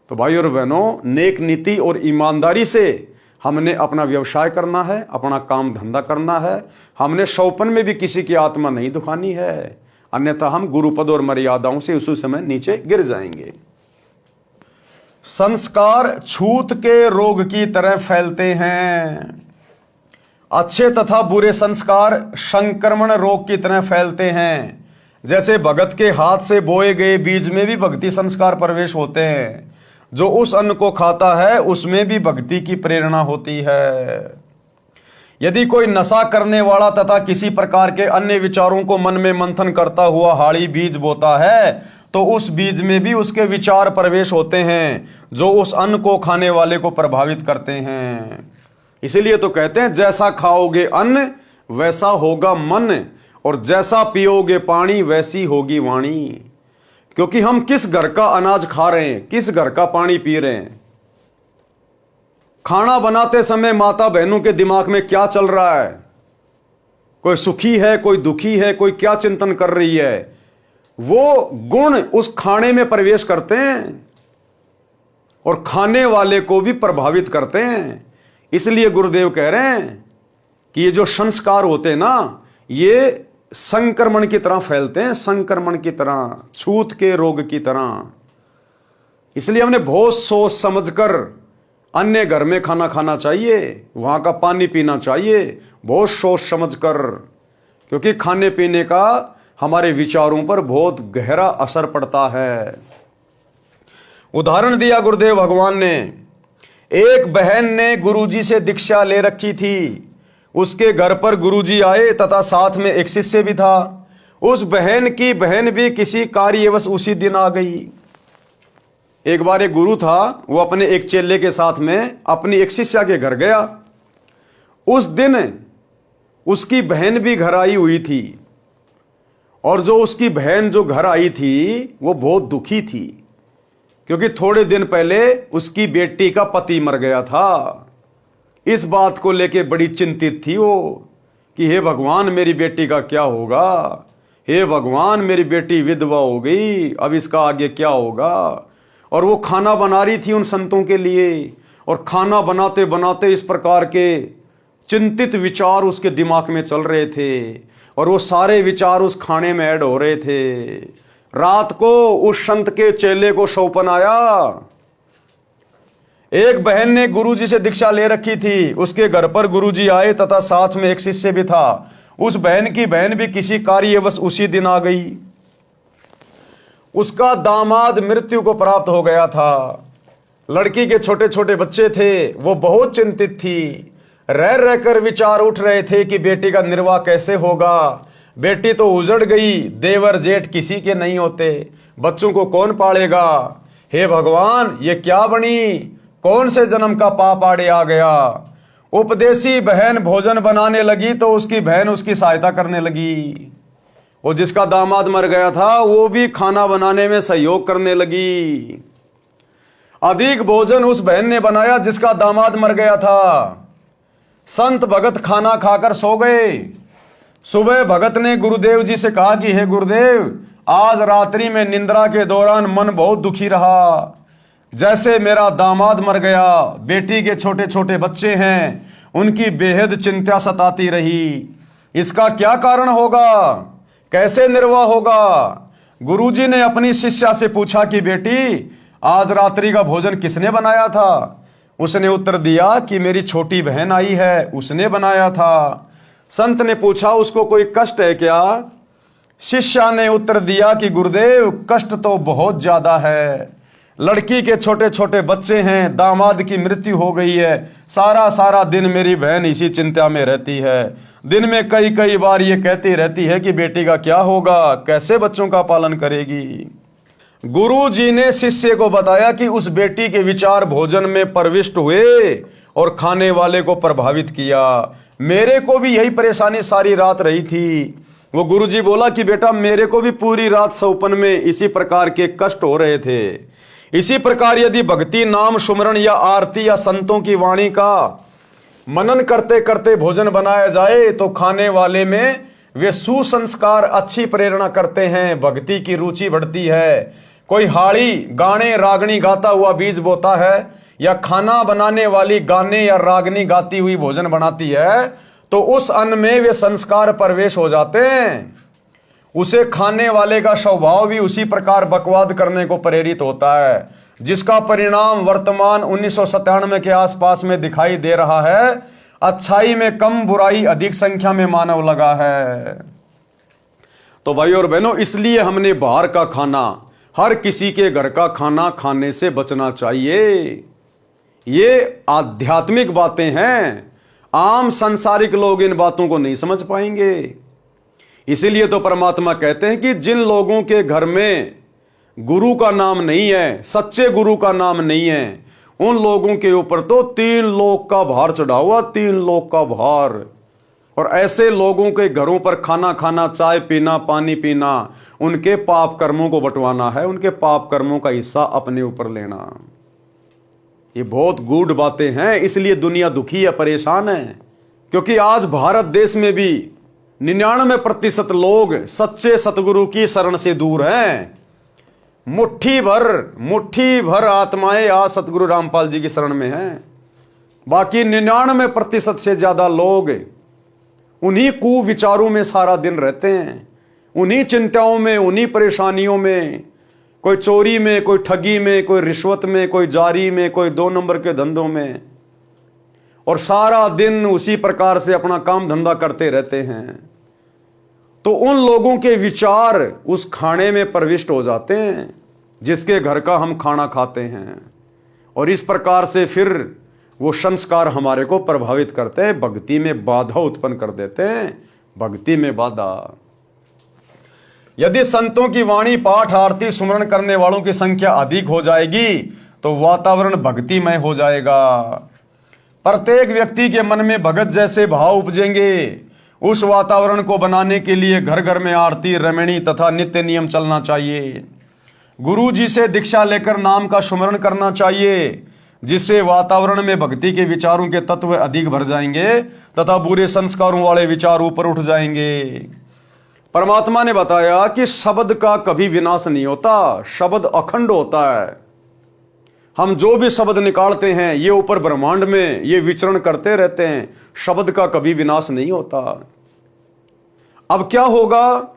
तो भाई और बहनों, नेक नीति और ईमानदारी से हमने अपना व्यवसाय करना है, अपना काम धंधा करना है। हमने शौपन में भी किसी की आत्मा नहीं दुखानी है, अन्यथा हम गुरुपद और मर्यादाओं से उसी समय नीचे गिर जाएंगे। संस्कार छूत के रोग की तरह फैलते हैं। अच्छे तथा बुरे संस्कार संक्रमण रोग की तरह फैलते हैं। जैसे भगत के हाथ से बोए गए बीज में भी भक्ति संस्कार प्रवेश होते हैं। जो उस अन्न को खाता है उसमें भी भक्ति की प्रेरणा होती है। यदि कोई नशा करने वाला तथा किसी प्रकार के अन्य विचारों को मन में मंथन करता हुआ हाड़ी बीज बोता है तो उस बीज में भी उसके विचार प्रवेश होते हैं जो उस अन्न को खाने वाले को प्रभावित करते हैं। इसीलिए तो कहते हैं जैसा खाओगे अन्न वैसा होगा मन, और जैसा पियोगे पानी वैसी होगी वाणी। क्योंकि हम किस घर का अनाज खा रहे हैं, किस घर का पानी पी रहे हैं। खाना बनाते समय माता बहनों के दिमाग में क्या चल रहा है, कोई सुखी है, कोई दुखी है, कोई क्या चिंतन कर रही है, वो गुण उस खाने में प्रवेश करते हैं और खाने वाले को भी प्रभावित करते हैं। इसलिए गुरुदेव कह रहे हैं कि ये जो संस्कार होते हैं ना, ये संक्रमण की तरह फैलते हैं, संक्रमण की तरह, छूत के रोग की तरह। इसलिए हमने बहुत सोच समझकर अन्य घर में खाना खाना चाहिए, वहां का पानी पीना चाहिए, बहुत सोच समझकर, क्योंकि खाने पीने का हमारे विचारों पर बहुत गहरा असर पड़ता है। उदाहरण दिया गुरुदेव भगवान ने। एक बहन ने गुरुजी से दीक्षा ले रखी थी। उसके घर पर गुरुजी आए तथा साथ में एक शिष्य भी था। उस बहन की बहन भी किसी कार्यवश उसी दिन आ गई। एक बार एक गुरु था, वो अपने एक चेले के साथ में अपनी एक शिष्या के घर गया। उस दिन उसकी बहन भी घर आई हुई थी, और जो उसकी बहन जो घर आई थी वो बहुत दुखी थी, क्योंकि थोड़े दिन पहले उसकी बेटी का पति मर गया था। इस बात को लेके बड़ी चिंतित थी वो कि हे भगवान मेरी बेटी का क्या होगा, हे भगवान मेरी बेटी विधवा हो गई, अब इसका आगे क्या होगा। और वो खाना बना रही थी उन संतों के लिए, और खाना बनाते बनाते इस प्रकार के चिंतित विचार उसके दिमाग में चल रहे थे, और वो सारे विचार उस खाने में ऐड हो रहे थे। रात को उस संत के चेले को सौंपन आया। एक बहन ने गुरुजी से दीक्षा ले रखी थी, उसके घर पर गुरुजी आए तथा साथ में एक शिष्य भी था। उस बहन की बहन भी किसी कार्यवश उसी दिन आ गई। उसका दामाद मृत्यु को प्राप्त हो गया था। लड़की के छोटे छोटे बच्चे थे, वो बहुत चिंतित थी। रह रहकर विचार उठ रहे थे कि बेटी का निर्वाह कैसे होगा। बेटी तो उजड़ गई, देवर जेठ किसी के नहीं होते, बच्चों को कौन पालेगा। हे भगवान ये क्या बनी, कौन से जन्म का पाप आड़े आ गया। उपदेशी बहन भोजन बनाने लगी तो उसकी बहन उसकी सहायता करने लगी। वो जिसका दामाद मर गया था वो भी खाना बनाने में सहयोग करने लगी। अधिक भोजन उस बहन ने बनाया जिसका दामाद मर गया था। संत भगत खाना खाकर सो गए। सुबह भगत ने गुरुदेव जी से कहा कि हे गुरुदेव, आज रात्रि में निंद्रा के दौरान मन बहुत दुखी रहा। जैसे मेरा दामाद मर गया, बेटी के छोटे छोटे बच्चे हैं, उनकी बेहद चिंता सताती रही। इसका क्या कारण होगा, कैसे निर्वाह होगा। गुरुजी ने अपनी शिष्या से पूछा कि बेटी आज रात्रि का भोजन किसने बनाया था। उसने उत्तर दिया कि मेरी छोटी बहन आई है, उसने बनाया था। संत ने पूछा उसको कोई कष्ट है क्या। शिष्या ने उत्तर दिया कि गुरुदेव कष्ट तो बहुत ज्यादा है। लड़की के छोटे छोटे बच्चे हैं, दामाद की मृत्यु हो गई है, सारा सारा दिन मेरी बहन इसी चिंता में रहती है। दिन में कई कई बार ये कहती रहती है कि बेटी का क्या होगा, कैसे बच्चों का पालन करेगी। गुरु जी ने शिष्य को बताया कि उस बेटी के विचार भोजन में प्रविष्ट हुए और खाने वाले को प्रभावित किया। मेरे को भी यही परेशानी सारी रात रही थी। वो गुरु जी बोला कि बेटा मेरे को भी पूरी रात सौपन में इसी प्रकार के कष्ट हो रहे थे। इसी प्रकार यदि भक्ति नाम सुमरण या आरती या संतों की वाणी का मनन करते करते भोजन बनाया जाए तो खाने वाले में वे सुसंस्कार अच्छी प्रेरणा करते हैं, भक्ति की रुचि बढ़ती है। कोई हाड़ी गाने रागनी गाता हुआ बीज बोता है या खाना बनाने वाली गाने या रागनी गाती हुई भोजन बनाती है तो उस अन्न में वे संस्कार प्रवेश हो जाते हैं। उसे खाने वाले का स्वभाव भी उसी प्रकार बकवाद करने को प्रेरित होता है, जिसका परिणाम वर्तमान 1997 के आसपास में दिखाई दे रहा है। अच्छाई में कम, बुराई अधिक संख्या में मानव लगा है। तो भाई और बहनों, इसलिए हमने बाहर का खाना, हर किसी के घर का खाना खाने से बचना चाहिए। ये आध्यात्मिक बातें हैं, आम सांसारिक लोग इन बातों को नहीं समझ पाएंगे। इसीलिए तो परमात्मा कहते हैं कि जिन लोगों के घर में गुरु का नाम नहीं है, सच्चे गुरु का नाम नहीं है, उन लोगों के ऊपर तो 3 लोक का भार चढ़ा हुआ, 3 लोक का भार। और ऐसे लोगों के घरों पर खाना खाना, चाय पीना, पानी पीना, उनके पाप कर्मों को बंटवाना है, उनके पाप कर्मों का हिस्सा अपने ऊपर लेना। ये बहुत गूढ़ बातें हैं। इसलिए दुनिया दुखी है, परेशान है, क्योंकि आज भारत देश में भी 99% लोग सच्चे सतगुरु की शरण से दूर हैं। मुट्ठी भर आत्माएं आज सतगुरु रामपाल जी की शरण में हैं। बाकी 99% से ज्यादा लोग उन्हीं कुविचारों में सारा दिन रहते हैं, उन्हीं चिंताओं में, उन्हीं परेशानियों में, कोई चोरी में, कोई ठगी में, कोई रिश्वत में, कोई जारी में, कोई 2 नंबर के धंधों में, और सारा दिन उसी प्रकार से अपना काम धंधा करते रहते हैं। तो उन लोगों के विचार उस खाने में प्रविष्ट हो जाते हैं जिसके घर का हम खाना खाते हैं, और इस प्रकार से फिर वो संस्कार हमारे को प्रभावित करते हैं, भक्ति में बाधा उत्पन्न कर देते हैं। भक्ति में बाधा। यदि संतों की वाणी, पाठ, आरती, सुमरण करने वालों की संख्या अधिक हो जाएगी तो वातावरण भक्तिमय हो जाएगा। प्रत्येक व्यक्ति के मन में भगत जैसे भाव उपजेंगे। उस वातावरण को बनाने के लिए घर घर में आरती, रमणी तथा नित्य नियम चलना चाहिए। गुरु जी से दीक्षा लेकर नाम का सुमरण करना चाहिए, जिससे वातावरण में भक्ति के विचारों के तत्व अधिक भर जाएंगे तथा बुरे संस्कारों वाले विचार ऊपर उठ जाएंगे। परमात्मा ने बताया कि शब्द का कभी विनाश नहीं होता, शब्द अखंड होता है। हम जो भी शब्द निकालते हैं ये ऊपर ब्रह्मांड में ये विचरण करते रहते हैं, शब्द का कभी विनाश नहीं होता। अब क्या होगा,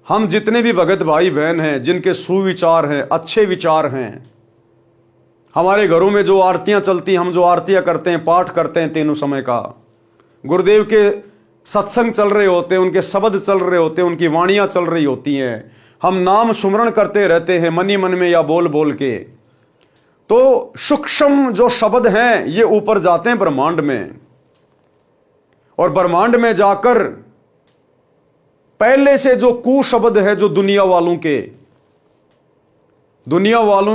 हम जितने भी भगत भाई बहन हैं जिनके सुविचार हैं, अच्छे विचार हैं, हमारे घरों में जो आरतियां चलती हैं, हम जो आरतियां करते हैं, पाठ करते हैं तीनों समय का, गुरुदेव के सत्संग चल रहे होते हैं, उनके शब्द चल रहे होते हैं, उनकी वाणियां चल रही होती हैं, हम नाम सुमरण करते रहते हैं मनी मन में या बोल बोल के, तो सूक्ष्म जो शब्द हैं ये ऊपर जाते हैं ब्रह्मांड में, और ब्रह्मांड में जाकर पहले से जो कुशब्द है, जो दुनिया वालों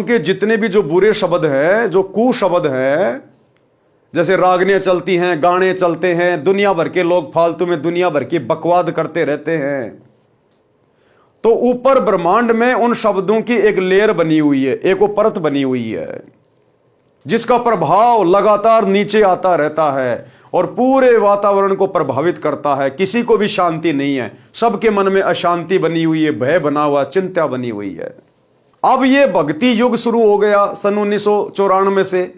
के जितने भी जो बुरे शब्द है, जो कुशब्द है, जैसे रागनियां चलती हैं, गाने चलते हैं, दुनिया भर के लोग फालतू में दुनिया भर की बकवाद करते रहते हैं, तो ऊपर ब्रह्मांड में उन शब्दों की एक लेयर बनी हुई है, एक वो परत बनी हुई है, जिसका प्रभाव लगातार नीचे आता रहता है और पूरे वातावरण को प्रभावित करता है। किसी को भी शांति नहीं है, सबके मन में अशांति बनी हुई है, भय बना हुआ, चिंता बनी हुई है। अब ये भक्ति युग शुरू हो गया सन 1994 से।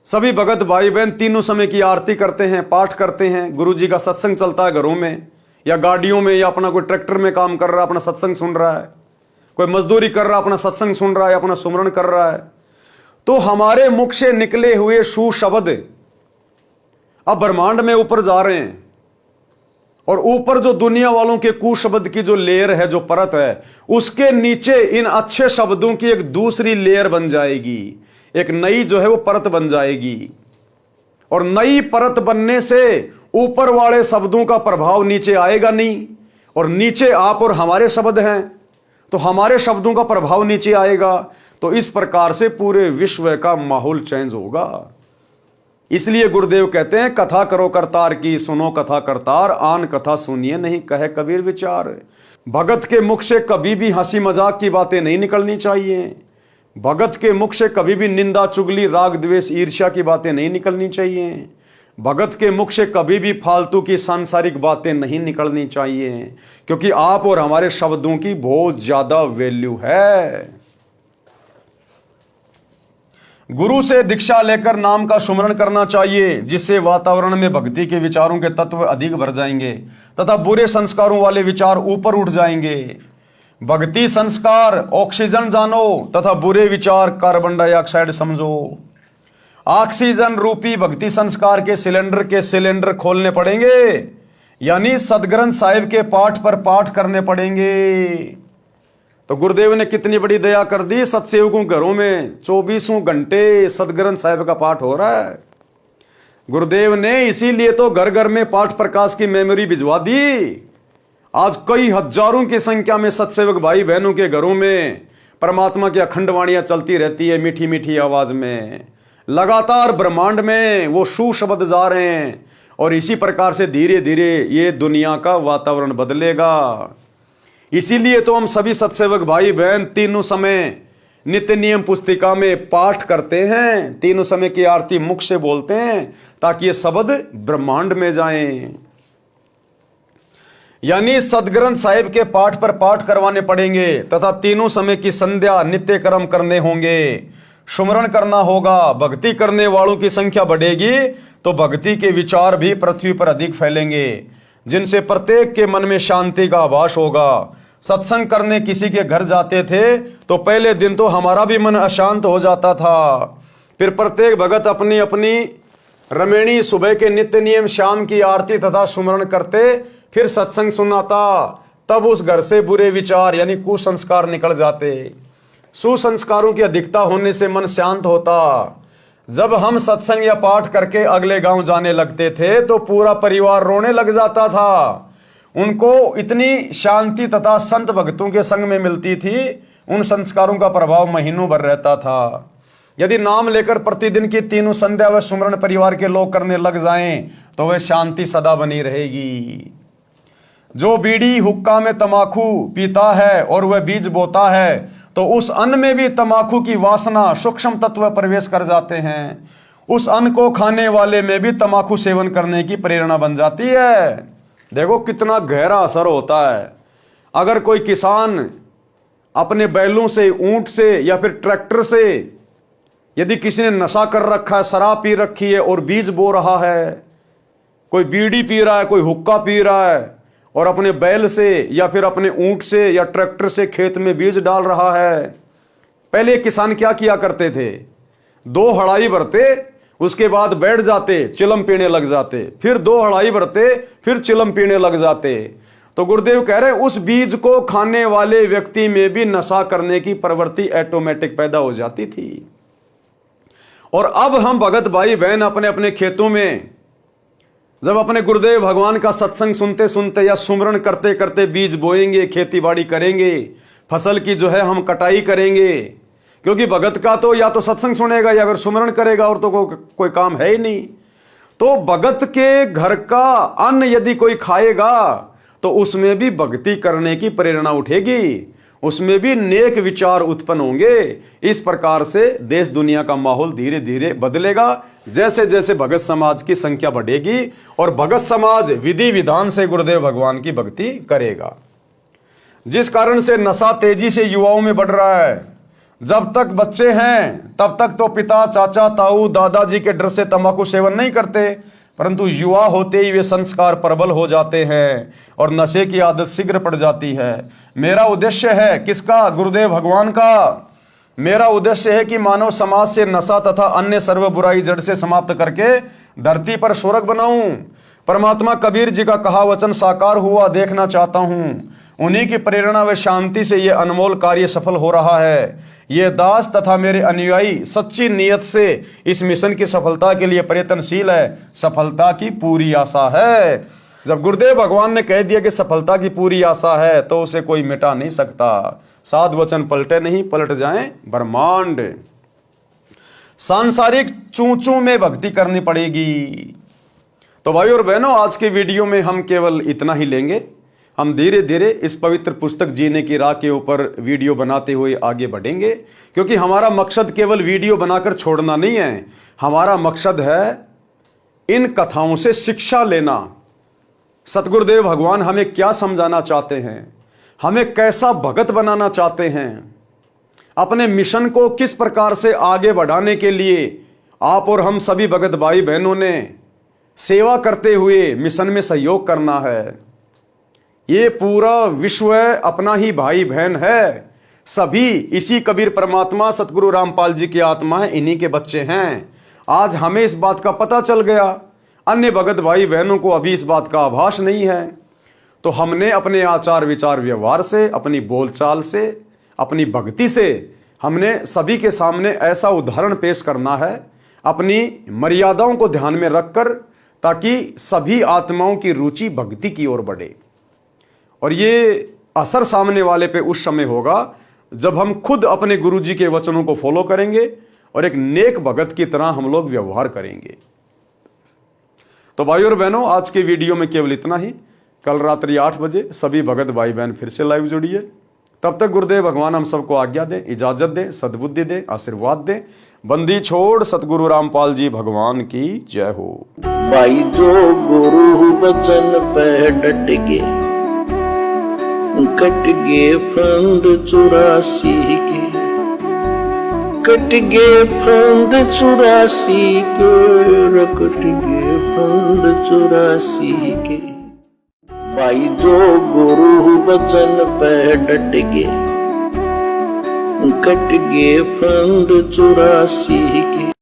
सभी भगत भाई बहन तीनों समय की आरती करते हैं, पाठ करते हैं, गुरु जी का सत्संग चलता है घरों में या गाड़ियों में, या अपना कोई ट्रैक्टर में काम कर रहा है अपना सत्संग सुन रहा है, कोई मजदूरी कर रहा है अपना सत्संग सुन रहा है, अपना सुमरण कर रहा है। तो हमारे मुख से निकले हुए सुशब्द अब ब्रह्मांड में ऊपर जा रहे हैं, और ऊपर जो दुनिया वालों के कुशब्द की जो लेयर है, जो परत है, उसके नीचे इन अच्छे शब्दों की एक दूसरी लेयर बन जाएगी, एक नई जो है वो परत बन जाएगी। और नई परत बनने से ऊपर वाले शब्दों का प्रभाव नीचे आएगा नहीं, और नीचे आप और हमारे शब्द हैं, तो हमारे शब्दों का प्रभाव नीचे आएगा। तो इस प्रकार से पूरे विश्व का माहौल चेंज होगा। इसलिए गुरुदेव कहते हैं, कथा करो करतार की, सुनो कथा करतार, आन कथा सुनिए नहीं कहे कबीर विचार। भगत के मुख से कभी भी हंसी मजाक की बातें नहीं निकलनी चाहिए। भगत के मुख से कभी भी निंदा, चुगली, राग, द्वेष, ईर्ष्या की बातें नहीं निकलनी चाहिए। भगत के मुख से कभी भी फालतू की सांसारिक बातें नहीं निकलनी चाहिए, क्योंकि आप और हमारे शब्दों की बहुत ज्यादा वैल्यू है। गुरु से दीक्षा लेकर नाम का सुमरण करना चाहिए, जिससे वातावरण में भक्ति के विचारों के तत्व अधिक भर जाएंगे तथा बुरे संस्कारों वाले विचार ऊपर उठ जाएंगे। भक्ति संस्कार ऑक्सीजन जानो तथा बुरे विचार कार्बन डाइऑक्साइड समझो। ऑक्सीजन रूपी भक्ति संस्कार के सिलेंडर खोलने पड़ेंगे, यानी सदग्रंथ साहिब के पाठ पर पाठ करने पड़ेंगे। तो गुरुदेव ने कितनी बड़ी दया कर दी, सत्सेवकों घरों में 24 घंटे सदग्रंथ साहिब का पाठ हो रहा है। गुरुदेव ने इसीलिए तो घर घर में पाठ प्रकाश की मेमोरी भिजवा दी। आज कई हजारों की संख्या में सत्सेवक भाई बहनों के घरों में परमात्मा की अखंड वाणियां चलती रहती है, मीठी मीठी आवाज में। लगातार ब्रह्मांड में वो सुशब्द जा रहे हैं, और इसी प्रकार से धीरे धीरे ये दुनिया का वातावरण बदलेगा। इसीलिए तो हम सभी सत्सेवक भाई बहन तीनों समय नित्य नियम पुस्तिका में पाठ करते हैं, तीनों समय की आरती मुख से बोलते हैं, ताकि ये शब्द ब्रह्मांड में जाएं। यानी सदग्रंथ साहिब के पाठ पर पाठ करवाने पड़ेंगे तथा तीनों समय की संध्या नित्य कर्म करने होंगे, सुमरण करना होगा। भक्ति करने वालों की संख्या बढ़ेगी तो भक्ति के विचार भी पृथ्वी पर अधिक फैलेंगे, जिनसे प्रत्येक के मन में शांति का आभास होगा। सत्संग करने किसी के घर जाते थे तो पहले दिन तो हमारा भी मन अशांत हो जाता था। फिर प्रत्येक भगत अपनी अपनी रमेणी सुबह के नित्य नियम, शाम की आरती तथा सुमरण करते, फिर सत्संग सुनाता, तब उस घर से बुरे विचार यानी कुसंस्कार निकल जाते। सुसंस्कारों की अधिकता होने से मन शांत होता। जब हम सत्संग या पाठ करके अगले गांव जाने लगते थे तो पूरा परिवार रोने लग जाता था। उनको इतनी शांति तथा संत भक्तों के संग में मिलती थी, उन संस्कारों का प्रभाव महीनों भर रहता था। यदि नाम लेकर प्रतिदिन की तीनों संध्या व सुमरण परिवार के लोग करने लग जाएं तो वह शांति सदा बनी रहेगी। जो बीड़ी हुक्का में तमाकू पीता है और वह बीज बोता है तो उस अन्न में भी तमाकू की वासना सूक्ष्म तत्व प्रवेश कर जाते हैं। उस अन्न को खाने वाले में भी तमाकू सेवन करने की प्रेरणा बन जाती है। देखो कितना गहरा असर होता है। अगर कोई किसान अपने बैलों से, ऊंट से या फिर ट्रैक्टर से, यदि किसी ने नशा कर रखा है, शराब पी रखी है और बीज बो रहा है, कोई बीड़ी पी रहा है, कोई हुक्का पी रहा है और अपने बैल से या फिर अपने ऊंट से या ट्रैक्टर से खेत में बीज डाल रहा है। पहले किसान क्या किया करते थे, 2 हड़ाई भरते, उसके बाद बैठ जाते, चिलम पीने लग जाते, फिर 2 हड़ाई भरते, फिर चिलम पीने लग जाते। तो गुरुदेव कह रहे उस बीज को खाने वाले व्यक्ति में भी नशा करने की प्रवृत्ति ऑटोमेटिक पैदा हो जाती थी। और अब हम भगत भाई बहन अपने अपने खेतों में जब अपने गुरुदेव भगवान का सत्संग सुनते सुनते या सुमरण करते करते बीज बोएंगे, खेती बाड़ी करेंगे, फसल की जो है हम कटाई करेंगे, क्योंकि भगत का तो या तो सत्संग सुनेगा या फिर सुमरण करेगा, और तो कोई काम है ही नहीं। तो भगत के घर का अन्न यदि कोई खाएगा तो उसमें भी भक्ति करने की प्रेरणा उठेगी, उसमें भी नेक विचार उत्पन्न होंगे। इस प्रकार से देश दुनिया का माहौल धीरे धीरे बदलेगा जैसे जैसे भगत समाज की संख्या बढ़ेगी और भगत समाज विधि विधान से गुरुदेव भगवान की भक्ति करेगा। जिस कारण से नशा तेजी से युवाओं में बढ़ रहा है। जब तक बच्चे हैं तब तक तो पिता, चाचा, ताऊ, दादाजी के डर से तंबाकू सेवन नहीं करते, परंतु युवा होते ही वे संस्कार प्रबल हो जाते हैं और नशे की आदत शीघ्र पड़ जाती है। मेरा उद्देश्य है किसका? गुरुदेव भगवान का। मेरा उद्देश्य है कि मानव समाज से नशा तथा अन्य सर्व बुराई जड़ से समाप्त करके धरती पर स्वर्ग बनाऊं। परमात्मा कबीर जी का कहा वचन साकार हुआ देखना चाहता हूं। उन्हीं की प्रेरणा व शांति से यह अनमोल कार्य सफल हो रहा है। ये दास तथा मेरे अनुयायी सच्ची नीयत से इस मिशन की सफलता के लिए प्रयत्नशील है। सफलता की पूरी आशा है। जब गुरुदेव भगवान ने कह दिया कि सफलता की पूरी आशा है तो उसे कोई मिटा नहीं सकता। साध वचन पलटे नहीं, पलट जाएं ब्रह्मांड। सांसारिक चूचू में भक्ति करनी पड़ेगी। तो भाई और बहनों, आज के वीडियो में हम केवल इतना ही लेंगे। हम धीरे धीरे इस पवित्र पुस्तक जीने की राह के ऊपर वीडियो बनाते हुए आगे बढ़ेंगे, क्योंकि हमारा मकसद केवल वीडियो बनाकर छोड़ना नहीं है। हमारा मकसद है इन कथाओं से शिक्षा लेना। सतगुरुदेव भगवान हमें क्या समझाना चाहते हैं, हमें कैसा भगत बनाना चाहते हैं, अपने मिशन को किस प्रकार से आगे बढ़ाने के लिए आप और हम सभी भगत भाई बहनों ने सेवा करते हुए मिशन में सहयोग करना है। ये पूरा विश्व अपना ही भाई बहन है। सभी इसी कबीर परमात्मा सतगुरु रामपाल जी की आत्मा है, इन्हीं के बच्चे हैं। आज हमें इस बात का पता चल गया, अन्य भगत भाई बहनों को अभी इस बात का आभास नहीं है। तो हमने अपने आचार विचार व्यवहार से, अपनी बोलचाल से, अपनी भक्ति से हमने सभी के सामने ऐसा उदाहरण पेश करना है, अपनी मर्यादाओं को ध्यान में रखकर, ताकि सभी आत्माओं की रुचि भक्ति की ओर बढ़े। और ये असर सामने वाले पे उस समय होगा जब हम खुद अपने गुरुजी के वचनों को फॉलो करेंगे और एक नेक भगत की तरह हम लोग व्यवहार करेंगे। तो भाई और बहनों, आज के वीडियो में केवल इतना ही। कल रात्रि 8 बजे सभी भगत भाई बहन फिर से लाइव जुड़िए। तब तक गुरुदेव भगवान हम सबको आज्ञा दे, इजाजत दे, सद्बुद्धि दे, आशीर्वाद दे। बंदी छोड़ सतगुरु रामपाल जी भगवान की जय हो। भाई जो गुरु बचन पे डट गए, कट गए फंद 84 के, कट गए फंद 84 के, कट गए फंद 84 के। भाई जो गुरु बचन पे डट गए, कट गए फंद 84 के।